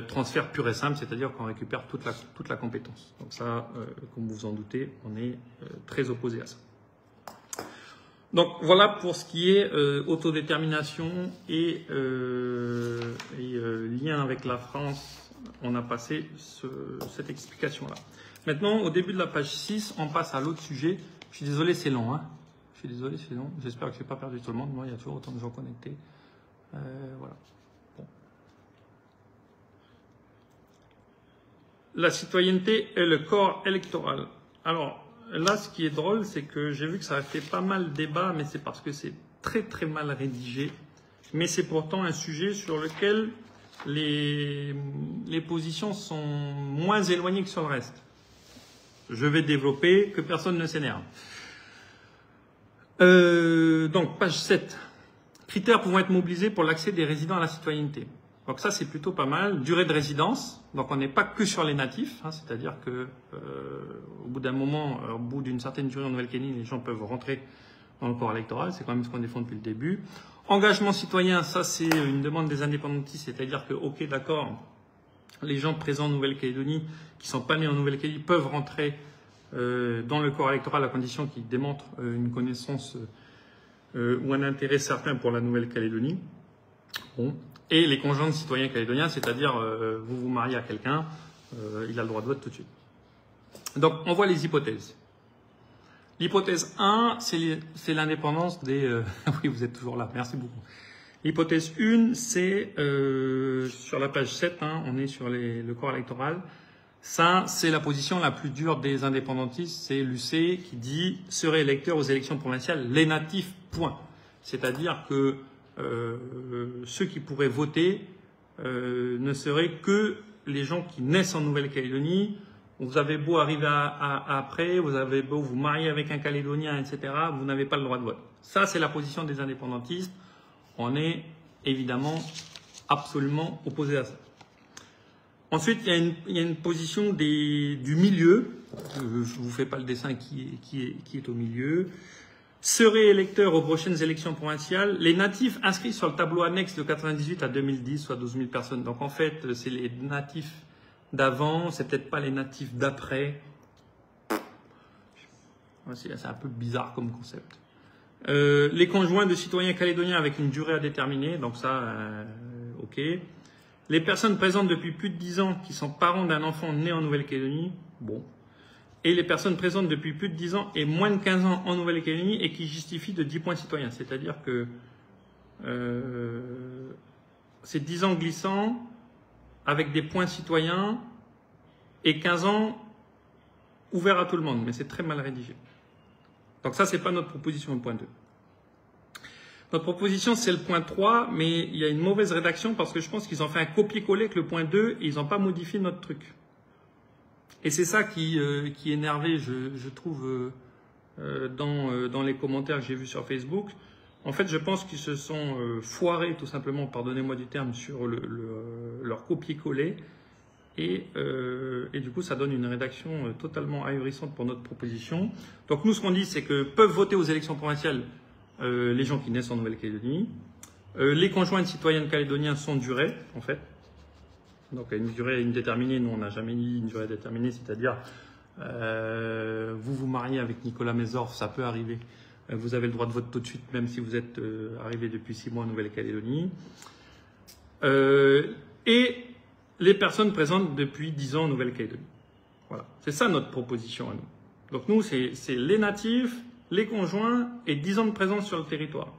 Transfert pur et simple, c'est-à-dire qu'on récupère toute la compétence. Donc ça, comme vous vous en doutez, on est très opposé à ça. Donc voilà pour ce qui est autodétermination et lien avec la France. On a passé cette explication-là. Maintenant, au début de la page 6, on passe à l'autre sujet. Je suis désolé, c'est long. Hein. Je suis désolé, c'est long. J'espère que je n'ai pas perdu tout le monde. Moi, il y a toujours autant de gens connectés. Voilà. La citoyenneté et le corps électoral. Alors là, ce qui est drôle, c'est que j'ai vu que ça a fait pas mal débat, mais c'est parce que c'est très très mal rédigé. Mais c'est pourtant un sujet sur lequel les positions sont moins éloignées que sur le reste. Je vais développer, que personne ne s'énerve. Donc, page 7. Critères pouvant être mobilisés pour l'accès des résidents à la citoyenneté. Donc ça, c'est plutôt pas mal. Durée de résidence. Donc on n'est pas que sur les natifs. Hein, c'est-à-dire que au bout d'un moment, au bout d'une certaine durée en Nouvelle-Calédonie, les gens peuvent rentrer dans le corps électoral. C'est quand même ce qu'on défend depuis le début. Engagement citoyen, ça c'est une demande des indépendantistes. C'est-à-dire que, ok, d'accord, les gens présents en Nouvelle-Calédonie, qui sont pas nés en Nouvelle-Calédonie, peuvent rentrer dans le corps électoral à condition qu'ils démontrent une connaissance ou un intérêt certain pour la Nouvelle-Calédonie. Bon. Et les conjoints de citoyens calédoniens, c'est-à-dire vous vous mariez à quelqu'un, il a le droit de vote tout de suite. Donc on voit les hypothèses. L'hypothèse 1, c'est l'indépendance des... oui, vous êtes toujours là, merci beaucoup. L'hypothèse 1, c'est sur la page 7, hein, on est sur le corps électoral. Ça, c'est la position la plus dure des indépendantistes, c'est l'UC qui dit « seraient électeurs aux élections provinciales les natifs, point ». C'est-à-dire que ceux qui pourraient voter ne seraient que les gens qui naissent en Nouvelle-Calédonie. Vous avez beau arriver après, vous avez beau vous marier avec un Calédonien, etc., vous n'avez pas le droit de vote. Ça, c'est la position des indépendantistes. On est évidemment absolument opposé à ça. Ensuite, il y a une position du milieu. Je ne vous fais pas le dessin qui est au milieu. Seraient électeurs aux prochaines élections provinciales les natifs inscrits sur le tableau annexe de 98 à 2010, soit 12 000 personnes. Donc en fait, c'est les natifs d'avant, c'est peut-être pas les natifs d'après. C'est un peu bizarre comme concept. Les conjoints de citoyens calédoniens avec une durée à déterminer, donc ça, ok. Les personnes présentes depuis plus de 10 ans qui sont parents d'un enfant né en Nouvelle-Calédonie, bon. Et les personnes présentes depuis plus de 10 ans et moins de 15 ans en Nouvelle-Calédonie et qui justifient de 10 points citoyens. C'est-à-dire que c'est 10 ans glissants avec des points citoyens et 15 ans ouverts à tout le monde. Mais c'est très mal rédigé. Donc ça, c'est pas notre proposition, le point 2. Notre proposition, c'est le point 3, mais il y a une mauvaise rédaction parce que je pense qu'ils ont fait un copier-coller avec le point 2 et ils n'ont pas modifié notre truc. Et c'est ça qui énervait, je trouve, dans les commentaires que j'ai vus sur Facebook. En fait, je pense qu'ils se sont foirés, tout simplement, pardonnez-moi du terme, sur leur copier-coller. Et du coup, ça donne une rédaction totalement ahurissante pour notre proposition. Donc nous, ce qu'on dit, c'est que peuvent voter aux élections provinciales les gens qui naissent en Nouvelle-Calédonie. Les conjoints de citoyens calédoniens sont durés, en fait. Donc une durée indéterminée, nous on n'a jamais dit une durée déterminée, c'est-à-dire vous vous mariez avec Nicolas Mézorf, ça peut arriver. Vous avez le droit de vote tout de suite, même si vous êtes arrivé depuis 6 mois en Nouvelle-Calédonie. Et les personnes présentes depuis 10 ans en Nouvelle-Calédonie. Voilà, c'est ça notre proposition à nous. Donc nous, c'est les natifs, les conjoints et 10 ans de présence sur le territoire.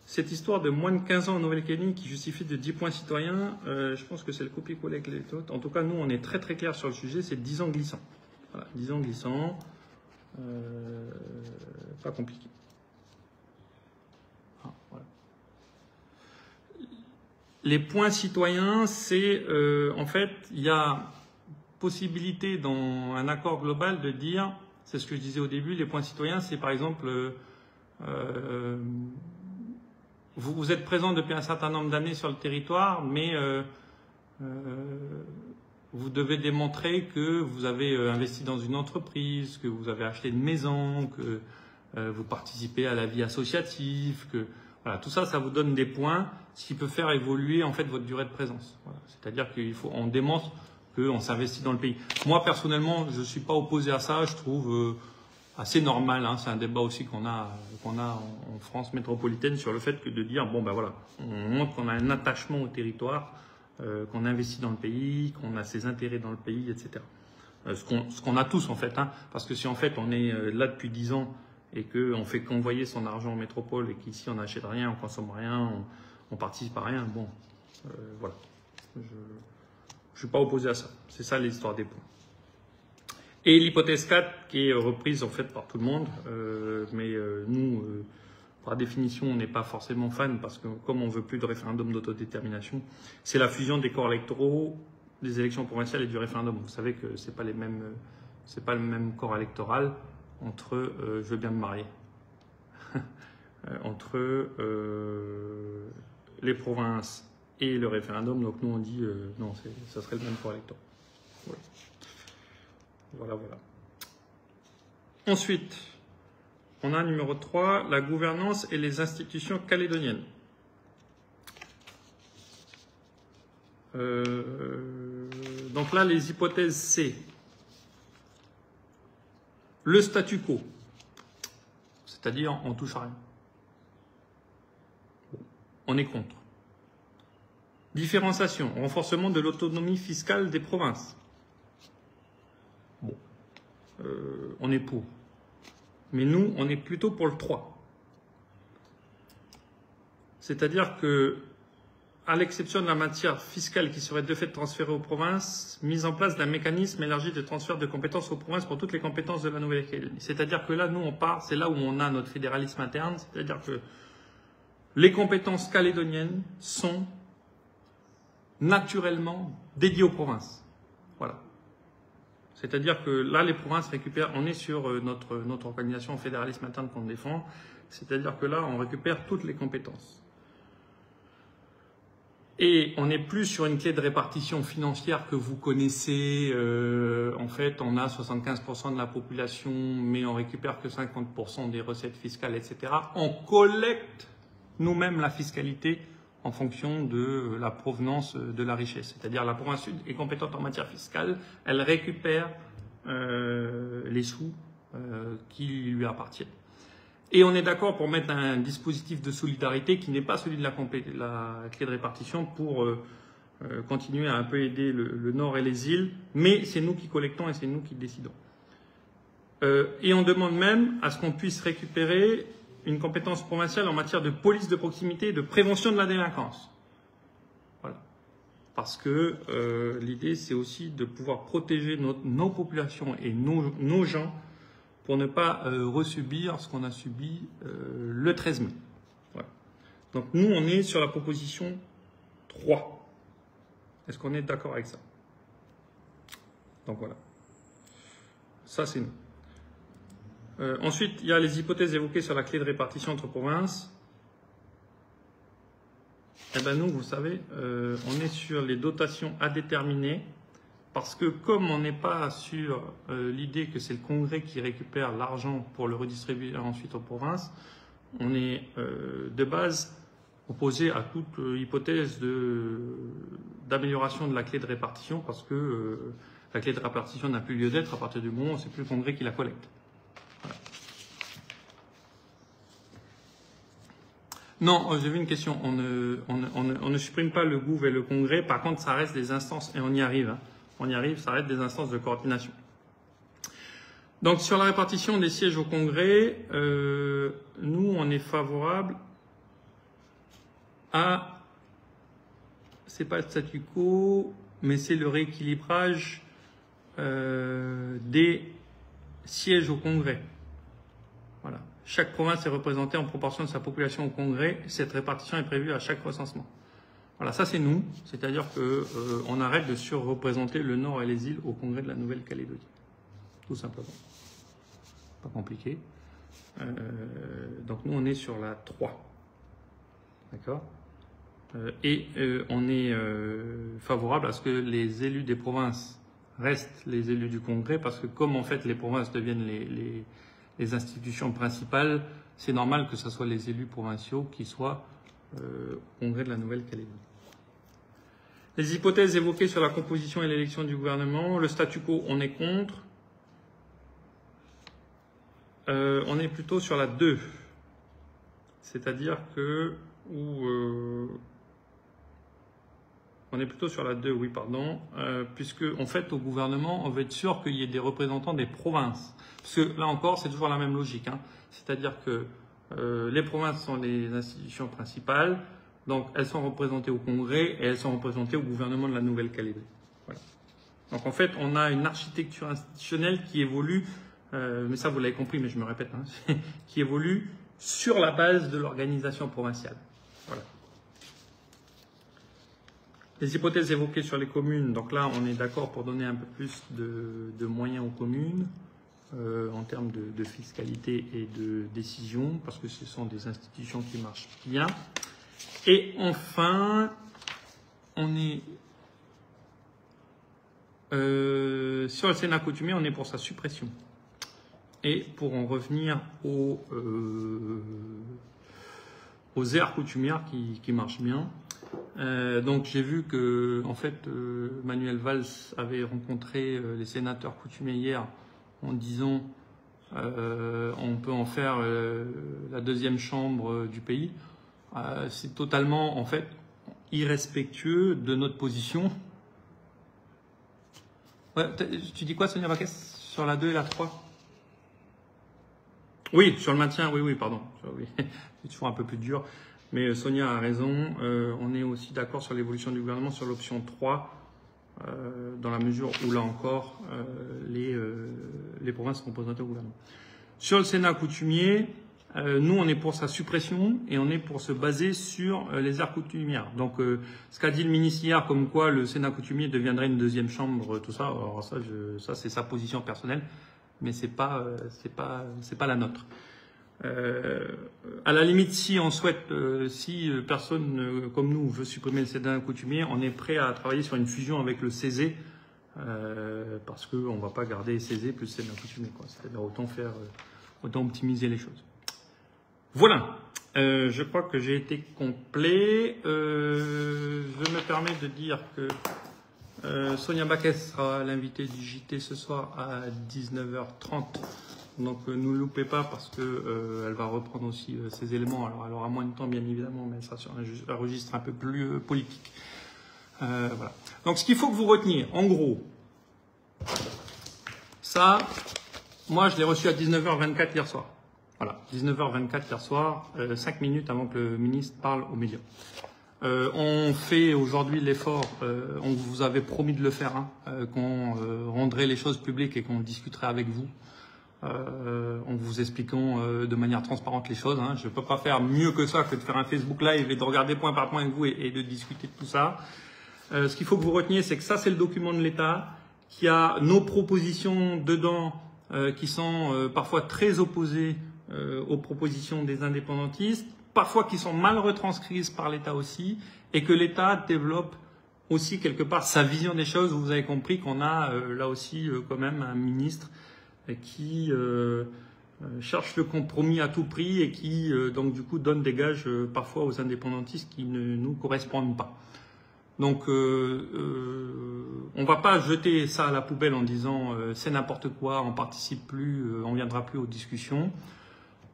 Cette histoire de moins de 15 ans en Nouvelle-Calédonie qui justifie de 10 points citoyens, je pense que c'est le copier-coller avec les autres. En tout cas, nous, on est très très clair sur le sujet, c'est 10 ans glissants. Voilà, 10 ans glissants, pas compliqué. Ah, voilà. Les points citoyens, c'est en fait, il y a possibilité dans un accord global de dire, c'est ce que je disais au début, les points citoyens, c'est par exemple... vous êtes présent depuis un certain nombre d'années sur le territoire, mais vous devez démontrer que vous avez investi dans une entreprise, que vous avez acheté une maison, que vous participez à la vie associative, que voilà, tout ça, ça vous donne des points, ce qui peut faire évoluer en fait votre durée de présence. Voilà. C'est-à-dire qu'on démontre qu'on s'investit dans le pays. Moi personnellement, je suis pas opposé à ça. Je trouve assez normal, hein. C'est un débat aussi qu'on a en France métropolitaine sur le fait que de dire bon ben voilà, on montre qu'on a un attachement au territoire, qu'on investit dans le pays, qu'on a ses intérêts dans le pays, etc. Ce qu'on a tous en fait, hein, parce que si en fait on est là depuis 10 ans et qu'on fait qu'envoyer son argent en métropole et qu'ici on n'achète rien, on consomme rien, on participe à rien, bon, voilà. Je suis pas opposé à ça. C'est ça l'histoire des points. Et l'hypothèse 4 qui est reprise en fait par tout le monde, mais nous, par définition, on n'est pas forcément fan parce que comme on veut plus de référendum d'autodétermination, c'est la fusion des corps électoraux, des élections provinciales et du référendum. Vous savez que c'est pas le même corps électoral entre je veux bien me marier entre les provinces et le référendum. Donc nous on dit non, ça serait le même corps électoral. Voilà. Voilà. Ensuite, on a numéro 3, la gouvernance et les institutions calédoniennes. Donc là, les hypothèses, c'est le statu quo, c'est-à-dire on touche à rien. On est contre. Différenciation, renforcement de l'autonomie fiscale des provinces. Bon, on est pour. Mais nous, on est plutôt pour le 3. C'est-à-dire que, à l'exception de la matière fiscale qui serait de fait transférée aux provinces, mise en place d'un mécanisme élargi de transfert de compétences aux provinces pour toutes les compétences de la Nouvelle-Calédonie. C'est-à-dire que là, nous, on part, c'est là où on a notre fédéralisme interne, c'est-à-dire que les compétences calédoniennes sont naturellement dédiées aux provinces. Voilà. C'est-à-dire que là, les provinces récupèrent, on est sur notre organisation fédéralisme interne qu'on défend, c'est-à-dire que là, on récupère toutes les compétences. Et on n'est plus sur une clé de répartition financière que vous connaissez. En fait, on a 75% de la population, mais on récupère que 50% des recettes fiscales, etc. On collecte nous-mêmes la fiscalité en fonction de la provenance de la richesse. C'est-à-dire la province sud est compétente en matière fiscale, elle récupère les sous qui lui appartiennent. Et on est d'accord pour mettre un dispositif de solidarité qui n'est pas celui de la clé de répartition pour continuer à un peu aider le Nord et les îles, mais c'est nous qui collectons et c'est nous qui décidons. Et on demande même à ce qu'on puisse récupérer une compétence provinciale en matière de police de proximité et de prévention de la délinquance. Voilà. Parce que l'idée, c'est aussi de pouvoir protéger nos populations et nos gens pour ne pas resubir ce qu'on a subi le 13 mai. Voilà. Donc nous, on est sur la proposition 3. Est-ce qu'on est d'accord avec ça? Donc voilà. Ça, c'est nous. Ensuite, il y a les hypothèses évoquées sur la clé de répartition entre provinces. Eh bien nous, vous savez, on est sur les dotations à déterminer. Parce que comme on n'est pas sur l'idée que c'est le Congrès qui récupère l'argent pour le redistribuer ensuite aux provinces, on est de base opposé à toute hypothèse d'amélioration de la clé de répartition, parce que la clé de répartition n'a plus lieu d'être à partir du moment où c'est plus le Congrès qui la collecte. Voilà. Non, j'ai vu une question. On ne supprime pas le gouv et le Congrès. Par contre, ça reste des instances, et on y arrive. Hein. On y arrive, ça reste des instances de coordination. Donc, sur la répartition des sièges au Congrès, nous, on est favorable à, c'est pas le statu quo, mais c'est le rééquilibrage des sièges au Congrès. Voilà. Chaque province est représentée en proportion de sa population au Congrès. Cette répartition est prévue à chaque recensement. Voilà, ça c'est nous, c'est-à-dire qu'on arrête de surreprésenter le Nord et les îles au Congrès de la Nouvelle-Calédonie. Tout simplement. Pas compliqué. Donc nous on est sur la 3. D'accord ? Et on est favorable à ce que les élus des provinces restent les élus du Congrès, parce que comme en fait les provinces deviennent les institutions principales, c'est normal que ce soit les élus provinciaux qui soient au Congrès de la Nouvelle-Calédonie. Les hypothèses évoquées sur la composition et l'élection du gouvernement, le statu quo, on est contre. On est plutôt sur la 2. C'est-à-dire que... on est plutôt sur la 2, oui, pardon. Puisque, en fait, au gouvernement, on veut être sûr qu'il y ait des représentants des provinces. Parce que, là encore, c'est toujours la même logique. Hein. C'est-à-dire que les provinces sont les institutions principales. Donc, elles sont représentées au Congrès et elles sont représentées au gouvernement de la Nouvelle-Calédonie. Voilà. Donc, en fait, on a une architecture institutionnelle qui évolue, mais ça, vous l'avez compris, mais je me répète, hein, qui évolue sur la base de l'organisation provinciale. Voilà. Les hypothèses évoquées sur les communes, donc là, on est d'accord pour donner un peu plus de moyens aux communes en termes de fiscalité et de décision, parce que ce sont des institutions qui marchent bien. Et enfin, on est sur le Sénat coutumier, on est pour sa suppression. Et pour en revenir aux aires coutumières qui marchent bien. Donc j'ai vu que en fait Manuel Valls avait rencontré les sénateurs coutumiers hier en disant on peut en faire la deuxième chambre du pays. C'est totalement, en fait, irrespectueux de notre position. Ouais, tu dis quoi, Sonia Baquès, sur la 2 et la 3? Oui, sur le maintien, oui, pardon. Oui, c'est toujours un peu plus dur. Mais Sonia a raison, on est aussi d'accord sur l'évolution du gouvernement sur l'option 3, dans la mesure où, là encore, les provinces sont représentées au gouvernement. Sur le Sénat coutumier, nous, on est pour sa suppression et on est pour se baser sur les aires coutumières. Donc, ce qu'a dit le ministre hier, comme quoi le Sénat coutumier deviendrait une deuxième chambre, tout ça, alors ça c'est sa position personnelle, mais c'est pas la nôtre. À la limite, si on souhaite, si personne comme nous veut supprimer le Sénat coutumier, on est prêt à travailler sur une fusion avec le CESE, parce qu'on ne va pas garder CESE plus Sénat coutumier, quoi. C'est-à-dire autant optimiser les choses. Voilà, je crois que j'ai été complet. Je me permets de dire que Sonia Baquet sera l'invitée du JT ce soir à 19h30. Donc ne nous loupez pas parce que elle va reprendre aussi ces éléments. Alors elle aura moins de temps bien évidemment, mais elle sera sur un registre un peu plus politique. Voilà. Donc ce qu'il faut que vous reteniez, en gros, ça, moi je l'ai reçu à 19h24 hier soir. Voilà, 19h24 hier soir, 5 minutes avant que le ministre parle aux médias. On fait aujourd'hui l'effort, on vous avait promis de le faire, hein, qu'on rendrait les choses publiques et qu'on discuterait avec vous. En vous expliquant de manière transparente les choses. Hein. Je ne peux pas faire mieux que ça, que de faire un Facebook Live et de regarder point par point avec vous et de discuter de tout ça. Ce qu'il faut que vous reteniez, c'est que ça, c'est le document de l'État, qui a nos propositions dedans, qui sont parfois très opposées aux propositions des indépendantistes, parfois qui sont mal retranscrites par l'État aussi, et que l'État développe aussi quelque part sa vision des choses. Vous avez compris qu'on a là aussi quand même un ministre qui cherche le compromis à tout prix et qui donc du coup donne des gages parfois aux indépendantistes qui ne nous correspondent pas. Donc on va pas jeter ça à la poubelle en disant c'est n'importe quoi, on participe plus, on viendra plus aux discussions.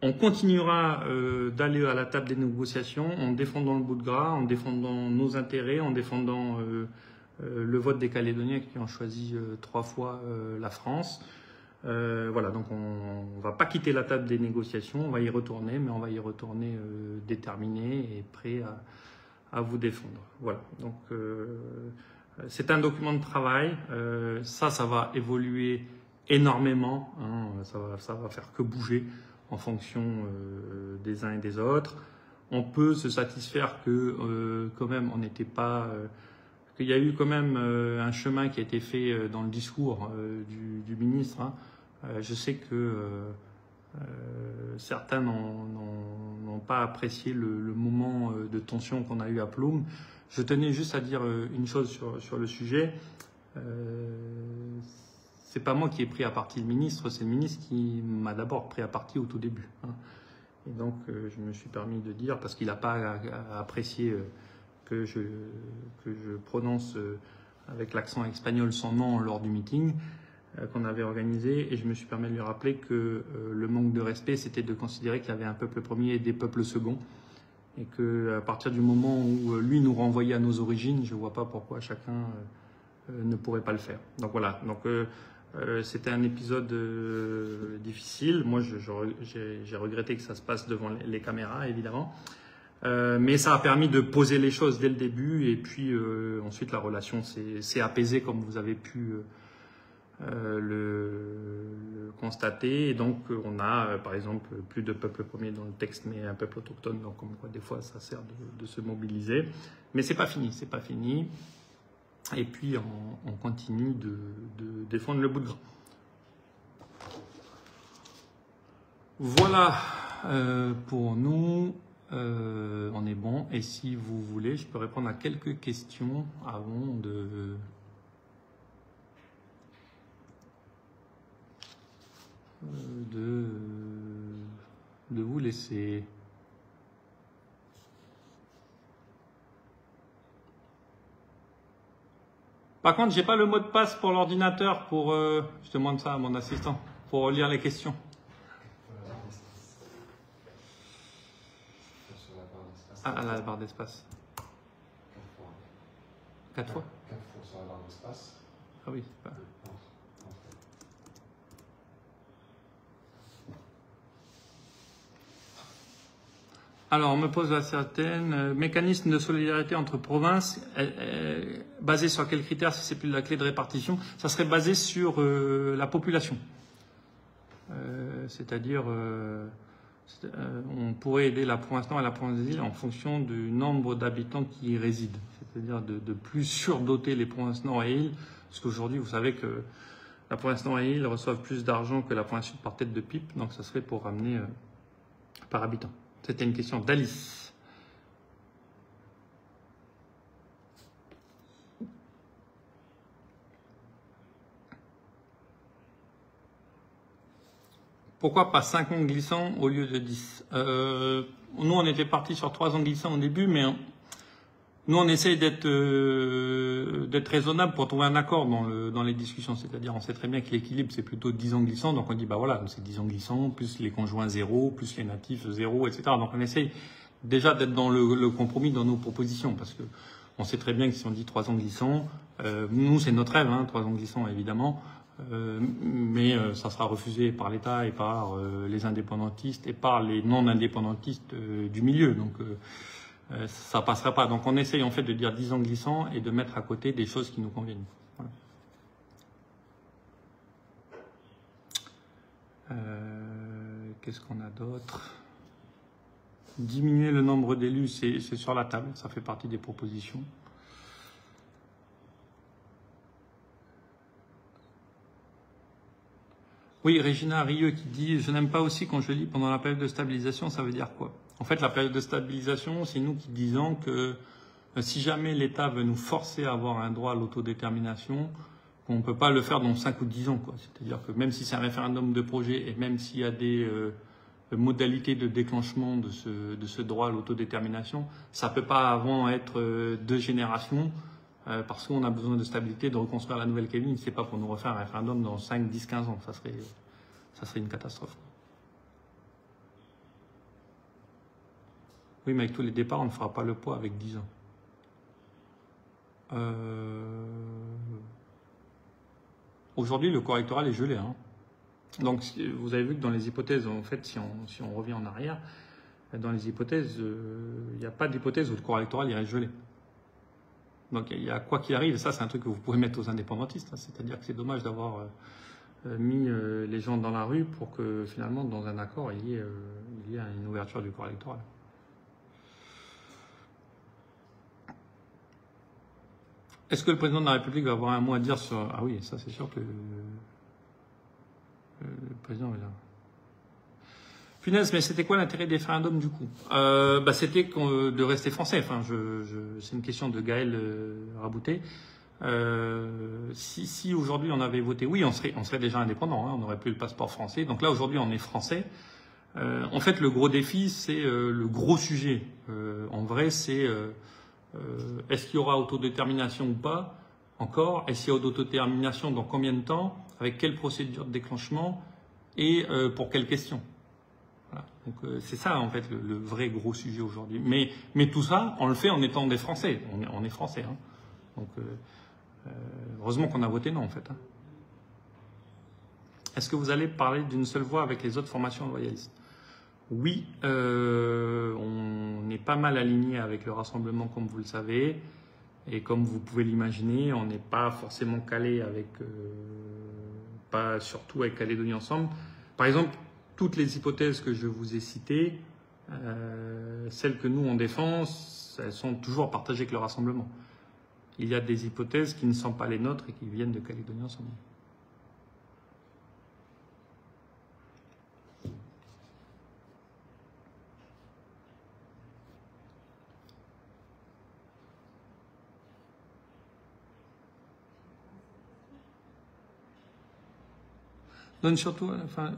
On continuera d'aller à la table des négociations en défendant le bout de gras, en défendant nos intérêts, en défendant le vote des Calédoniens qui ont choisi 3 fois la France. Voilà, donc on va pas quitter la table des négociations, on va y retourner, mais on va y retourner déterminé et prêt à vous défendre. Voilà, donc c'est un document de travail, ça va évoluer énormément, hein, ça va faire que bouger en fonction des uns et des autres. On peut se satisfaire que quand même on n'était pas... qu'il y a eu quand même un chemin qui a été fait dans le discours du ministre. Hein. Je sais que certains n'ont pas apprécié le moment de tension qu'on a eu à Ploum. Je tenais juste à dire une chose sur le sujet. C'est pas moi qui ai pris à partie le ministre, c'est le ministre qui m'a d'abord pris à partie au tout début. Hein. Et donc je me suis permis de dire, parce qu'il n'a pas apprécié... que je prononce avec l'accent espagnol son nom lors du meeting qu'on avait organisé, et je me suis permis de lui rappeler que le manque de respect, c'était de considérer qu'il y avait un peuple premier et des peuples seconds, et qu'à partir du moment où lui nous renvoyait à nos origines, je ne vois pas pourquoi chacun ne pourrait pas le faire. Donc voilà, donc c'était un épisode difficile. Moi, j'ai regretté que ça se passe devant les caméras, évidemment. Mais ça a permis de poser les choses dès le début, et puis ensuite la relation s'est apaisée comme vous avez pu le constater. Et donc on a par exemple plus de peuple premier dans le texte, mais un peuple autochtone, donc comme quoi des fois ça sert de se mobiliser. Mais c'est pas fini, c'est pas fini. Et puis on continue de défendre le bout de gras. Voilà pour nous. On est bon, et si vous voulez, je peux répondre à quelques questions avant de vous laisser. Par contre, j'ai pas le mot de passe pour l'ordinateur pour je demande ça à mon assistant pour lire les questions. À la barre d'espace. 4 fois. 4 fois sur la barre d'espace. Ah oui. Pas... Alors, on me pose la certaine mécanisme de solidarité entre provinces, basé sur quels critères si c'est plus la clé de répartition? Ça serait basé sur la population. C'est-à-dire, on pourrait aider la province Nord et la province des îles en fonction du nombre d'habitants qui y résident. C'est-à-dire de plus surdoter les provinces Nord et îles, parce qu'aujourd'hui, vous savez que la province Nord et îles reçoivent plus d'argent que la province Sud par tête de pipe, donc ça serait pour ramener par habitant. C'était une question d'Alice. Pourquoi pas 5 ans glissants au lieu de 10? Nous, on était parti sur 3 ans glissants au début, mais nous, on essaye d'être raisonnable pour trouver un accord dans les discussions. C'est-à-dire, on sait très bien que l'équilibre, c'est plutôt 10 ans glissants. Donc, on dit, bah voilà, c'est 10 ans glissants, plus les conjoints 0, plus les natifs 0, etc. Donc, on essaye déjà d'être dans le compromis dans nos propositions. Parce que on sait très bien que si on dit 3 ans glissants, nous, c'est notre rêve, 3 ans glissants, évidemment. Mais ça sera refusé par l'État et par les indépendantistes et par les non-indépendantistes du milieu. Donc, ça passera pas. Donc on essaye en fait de dire 10 ans glissants et de mettre à côté des choses qui nous conviennent. Voilà. Qu'est-ce qu'on a d'autre? Diminuer le nombre d'élus, c'est sur la table, ça fait partie des propositions. Oui, Régina Rieux qui dit « Je n'aime pas aussi quand je lis pendant la période de stabilisation, ça veut dire quoi ?» En fait, la période de stabilisation, c'est nous qui disons que si jamais l'État veut nous forcer à avoir un droit à l'autodétermination, on ne peut pas le faire dans 5 ou 10 ans. C'est-à-dire que même si c'est un référendum de projet et même s'il y a des modalités de déclenchement de ce droit à l'autodétermination, ça ne peut pas avant être 2 générations parce qu'on a besoin de stabilité, de reconstruire la Nouvelle-Calédonie. C'est pas pour nous refaire un référendum dans 5, 10, 15 ans. Ça serait une catastrophe. Oui, mais avec tous les départs, on ne fera pas le poids avec 10 ans. Aujourd'hui, le corps électoral est gelé. Donc, vous avez vu que dans les hypothèses, en fait, si on revient en arrière, dans les hypothèses, il n'y a pas d'hypothèse où le corps électoral irait gelé. Donc, il y a quoi qu'il arrive, et ça, c'est un truc que vous pouvez mettre aux indépendantistes. C'est-à-dire que c'est dommage d'avoir mis les gens dans la rue pour que, finalement, dans un accord, il y ait une ouverture du corps électoral. Est-ce que le président de la République va avoir un mot à dire sur... Ah oui, ça c'est sûr que le président est là. Punaise, mais c'était quoi l'intérêt des référendums du coup? C'était de rester français. Enfin, c'est une question de Gaël Rabouté. Si aujourd'hui on avait voté oui, on serait déjà indépendant. On n'aurait plus le passeport français. Donc là, aujourd'hui, on est français. En fait, le gros défi, c'est le gros sujet. En vrai, c'est... est-ce qu'il y aura autodétermination ou pas encore? Est-ce qu'il y a autodétermination dans combien de temps? Avec quelle procédure de déclenchement? Et pour quelles questions? Voilà. Donc c'est ça en fait le vrai gros sujet aujourd'hui. Mais tout ça, on le fait en étant des Français. On est Français. Donc heureusement qu'on a voté non en fait. Est-ce que vous allez parler d'une seule voix avec les autres formations loyalistes? Oui, on est pas mal aligné avec le rassemblement, comme vous le savez. Et comme vous pouvez l'imaginer, on n'est pas forcément calé avec... pas surtout avec Calédonie Ensemble. Par exemple, toutes les hypothèses que je vous ai citées, celles que nous on défend, elles sont toujours partagées avec le rassemblement. Il y a des hypothèses qui ne sont pas les nôtres et qui viennent de Calédonie Ensemble. Donne surtout, enfin,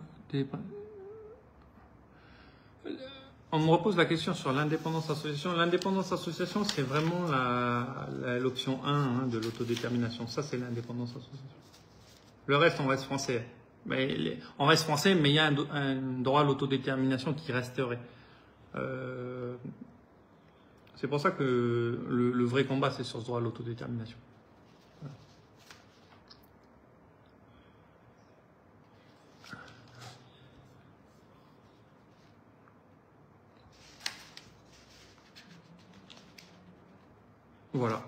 on me repose la question sur l'indépendance association. L'indépendance association, c'est vraiment l'option 1 de l'autodétermination. Ça, c'est l'indépendance association. Le reste, on reste français. On reste français, mais il y a un droit à l'autodétermination qui resterait. C'est pour ça que le vrai combat, c'est sur ce droit à l'autodétermination. Voilà.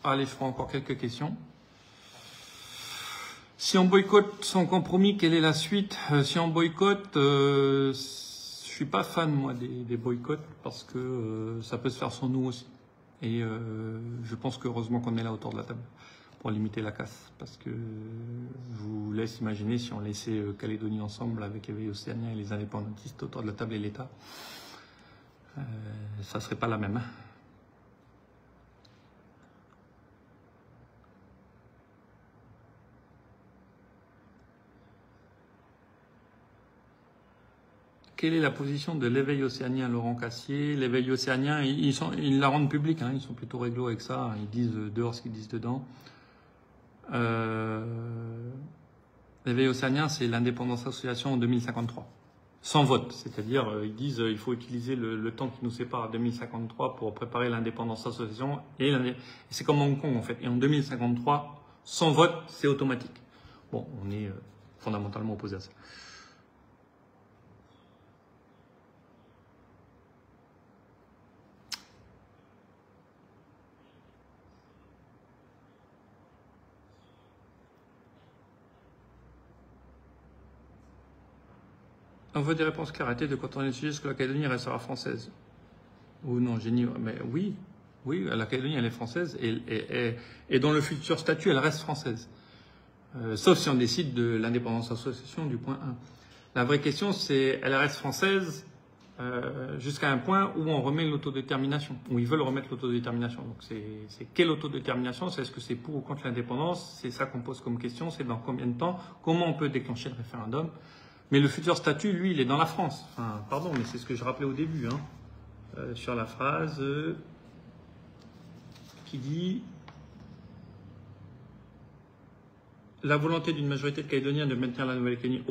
Allez, je ferai encore quelques questions. Si on boycotte sans compromis, quelle est la suite? Si on boycotte, je suis pas fan, moi, des boycotts, parce que ça peut se faire sans nous aussi. Et je pense qu'heureusement qu'on est là autour de la table pour limiter la casse. Parce que je vous laisse imaginer si on laissait Calédonie ensemble avec Éveil Océanien et les indépendantistes autour de la table et l'État, ça serait pas la même. Quelle est la position de l'éveil océanien, Laurent Cassier? L'éveil océanien, ils la rendent publique, hein, ils sont plutôt réglo avec ça, ils disent dehors ce qu'ils disent dedans. L'éveil océanien, c'est l'indépendance association en 2053. Sans vote, c'est-à-dire ils disent il faut utiliser le temps qui nous sépare à 2053 pour préparer l'indépendance association. Et c'est comme Hong Kong en fait. Et en 2053, sans vote, c'est automatique. Bon, on est fondamentalement opposé à ça. On veut des réponses claires. Arrêtez de contourner le sujet. Est-ce que la Calédonie restera française? Ou non, j'ai dit, mais oui, la Calédonie, elle est française et dans le futur statut, elle reste française. Sauf si on décide de l'indépendance association du point 1. La vraie question, c'est, elle reste française jusqu'à un point où on remet l'autodétermination, où ils veulent remettre l'autodétermination. Donc c'est quelle autodétermination? C'est est-ce que c'est pour ou contre l'indépendance? C'est ça qu'on pose comme question. C'est dans combien de temps? Comment on peut déclencher le référendum? Mais le futur statut, lui, il est dans la France. Enfin, pardon, mais c'est ce que je rappelais au début, hein, sur la phrase qui dit la volonté d'une majorité de Calédoniens de maintenir la Nouvelle-Calédonie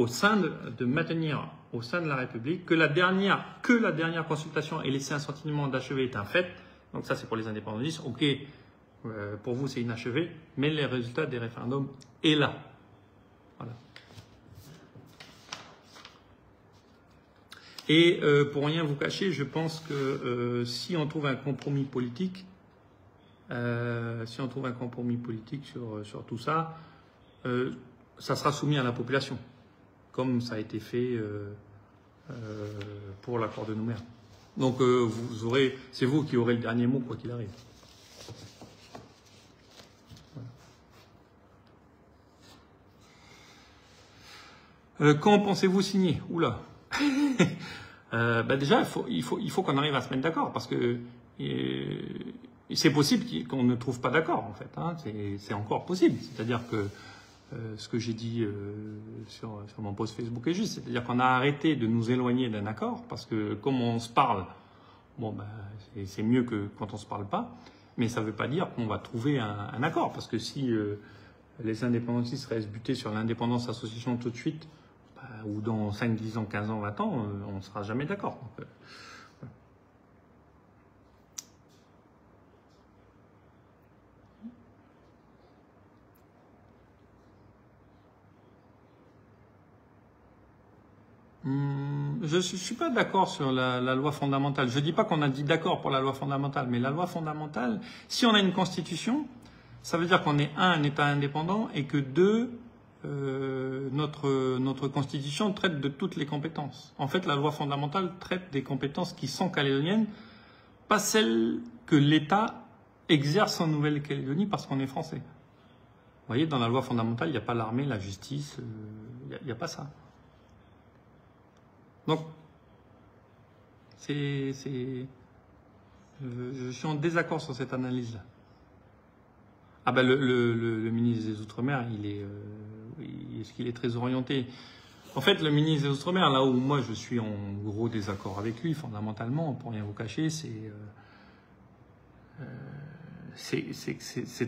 maintenir au sein de la République, que la dernière consultation ait laissé un sentiment d'achevé est un fait. Donc ça, c'est pour les indépendantistes. Ok, pour vous, c'est inachevé, mais les résultats des référendums est là. Voilà. Et pour rien vous cacher, je pense que si on trouve un compromis politique, sur tout ça, ça sera soumis à la population, comme ça a été fait pour l'accord de Nouméa. Donc c'est vous qui aurez le dernier mot quoi qu'il arrive. Quand pensez-vous signer? Oula. Déjà, il faut qu'on arrive à se mettre d'accord, parce que c'est possible qu'on ne trouve pas d'accord, en fait. Hein, c'est encore possible. C'est-à-dire que ce que j'ai dit sur mon post Facebook est juste. C'est-à-dire qu'on a arrêté de nous éloigner d'un accord, parce que comme on se parle, bon, c'est mieux que quand on se parle pas, mais ça ne veut pas dire qu'on va trouver un accord, parce que si les indépendantistes restent butés sur l'indépendance association tout de suite, ou dans 5, 10 ans, 15 ans, 20 ans, on ne sera jamais d'accord. Je ne suis pas d'accord sur la loi fondamentale. Je ne dis pas qu'on a dit d'accord pour la loi fondamentale, mais la loi fondamentale, si on a une constitution, ça veut dire qu'on est un État indépendant et que deux, notre constitution traite de toutes les compétences. En fait, la loi fondamentale traite des compétences qui sont calédoniennes, pas celles que l'État exerce en Nouvelle-Calédonie parce qu'on est français. Vous voyez, dans la loi fondamentale, il n'y a pas l'armée, la justice, il n'y a pas ça. Donc, je suis en désaccord sur cette analyse-là. Ah ben le ministre des Outre-mer, est-ce qu'il est très orienté? En fait, le ministre des Outre-mer, là où moi je suis en gros désaccord avec lui, fondamentalement, pour rien vous cacher, c'est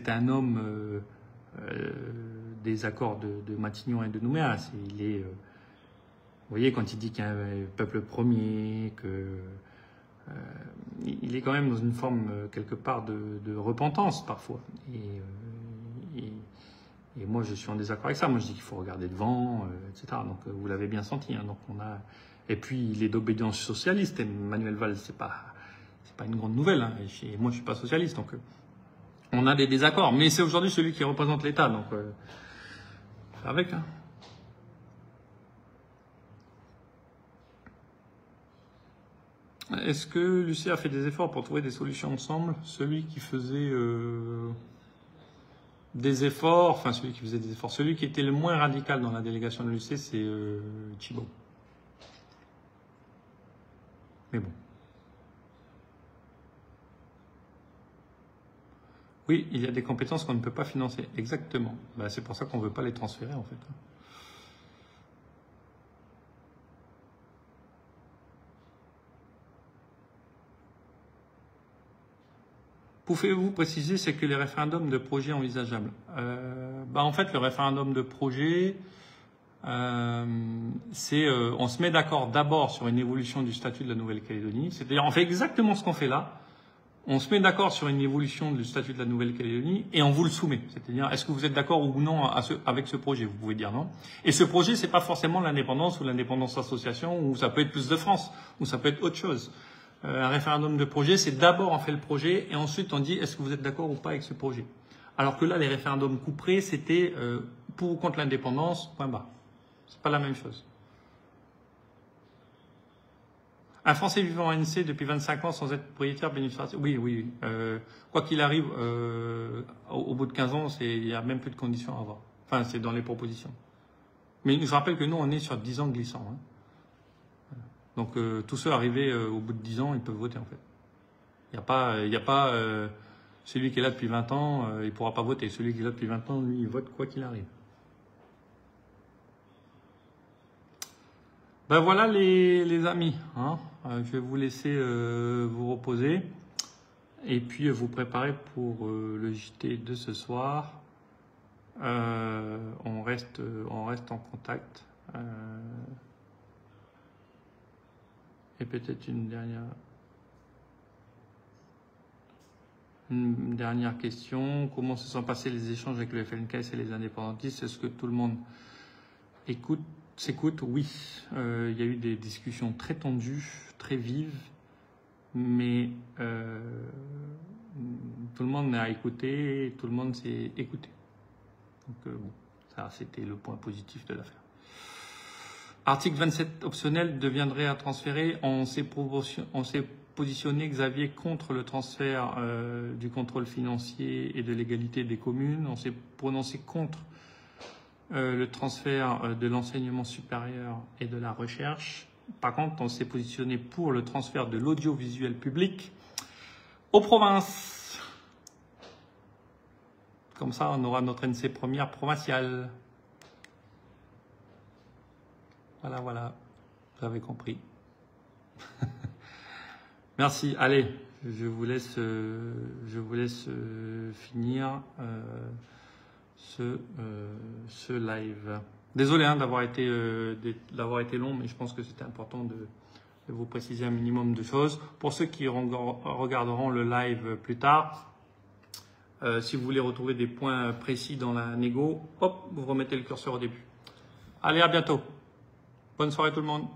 un homme des accords de Matignon et de Nouméa. Vous voyez, quand il dit qu'il y a un peuple premier, il est quand même dans une forme, quelque part, de repentance, parfois. Et moi, je suis en désaccord avec ça. Moi, je dis qu'il faut regarder devant, etc. Donc, vous l'avez bien senti. Hein. Donc, et puis, il est d'obédience socialiste. Et Manuel Valls, c'est pas une grande nouvelle. Hein. Et moi, je suis pas socialiste. Donc, On a des désaccords, mais c'est aujourd'hui celui qui représente l'État, donc avec. Hein. Est-ce que Lucie a fait des efforts pour trouver des solutions ensemble? Celui qui faisait des efforts, enfin celui qui faisait des efforts, celui qui était le moins radical dans la délégation de Lucie, c'est Thibault. Mais bon. Oui, il y a des compétences qu'on ne peut pas financer. Exactement. Ben, c'est pour ça qu'on ne veut pas les transférer, en fait. Pouvez-vous préciser ce que les référendums de projet envisageables? En fait, le référendum de projet, c'est on se met d'accord d'abord sur une évolution du statut de la Nouvelle-Calédonie. C'est-à-dire, on fait exactement ce qu'on fait là. On se met d'accord sur une évolution du statut de la Nouvelle-Calédonie et on vous le soumet. C'est-à-dire, est-ce que vous êtes d'accord ou non avec ce projet? Vous pouvez dire non. Et ce projet, c'est pas forcément l'indépendance ou l'indépendance association, ou ça peut être plus de France, ou ça peut être autre chose. Un référendum de projet, c'est d'abord on fait le projet et ensuite on dit est-ce que vous êtes d'accord ou pas avec ce projet. Alors que là, les référendums couperés, c'était pour ou contre l'indépendance, point barre. C'est pas la même chose. Un Français vivant en NC depuis 25 ans sans être propriétaire bénéficiaire. Oui. Quoi qu'il arrive, au bout de 15 ans, il n'y a même plus de conditions à avoir. Enfin, c'est dans les propositions. Mais je rappelle que nous, on est sur 10 ans glissants. Hein. Donc, tous ceux arrivés au bout de 10 ans, ils peuvent voter, en fait. Il n'y a pas celui qui est là depuis 20 ans, il ne pourra pas voter. Celui qui est là depuis 20 ans, lui, il vote quoi qu'il arrive. Ben voilà les amis, hein. Je vais vous laisser vous reposer et puis vous préparer pour le JT de ce soir. On reste en contact. Et peut-être une dernière question. Comment se sont passés les échanges avec le FLNKS et les indépendantistes? Est-ce que tout le monde s'écoute? Oui. Il y a eu des discussions très tendues, très vives, mais tout le monde a écouté, tout le monde s'est écouté. Donc bon, ça c'était le point positif de l'affaire. Article 27 optionnel deviendrait à transférer. On s'est positionné, Xavier, contre le transfert du contrôle financier et de l'égalité des communes. On s'est prononcé contre le transfert de l'enseignement supérieur et de la recherche. Par contre, on s'est positionné pour le transfert de l'audiovisuel public aux provinces. Comme ça, on aura notre NC première provinciale. Voilà, vous avez compris. Merci. Allez, je vous laisse finir ce live. Désolé d'avoir été long, mais je pense que c'était important de vous préciser un minimum de choses. Pour ceux qui regarderont le live plus tard, si vous voulez retrouver des points précis dans la négo, hop, vous remettez le curseur au début. Allez, à bientôt. Bonne soirée tout le monde.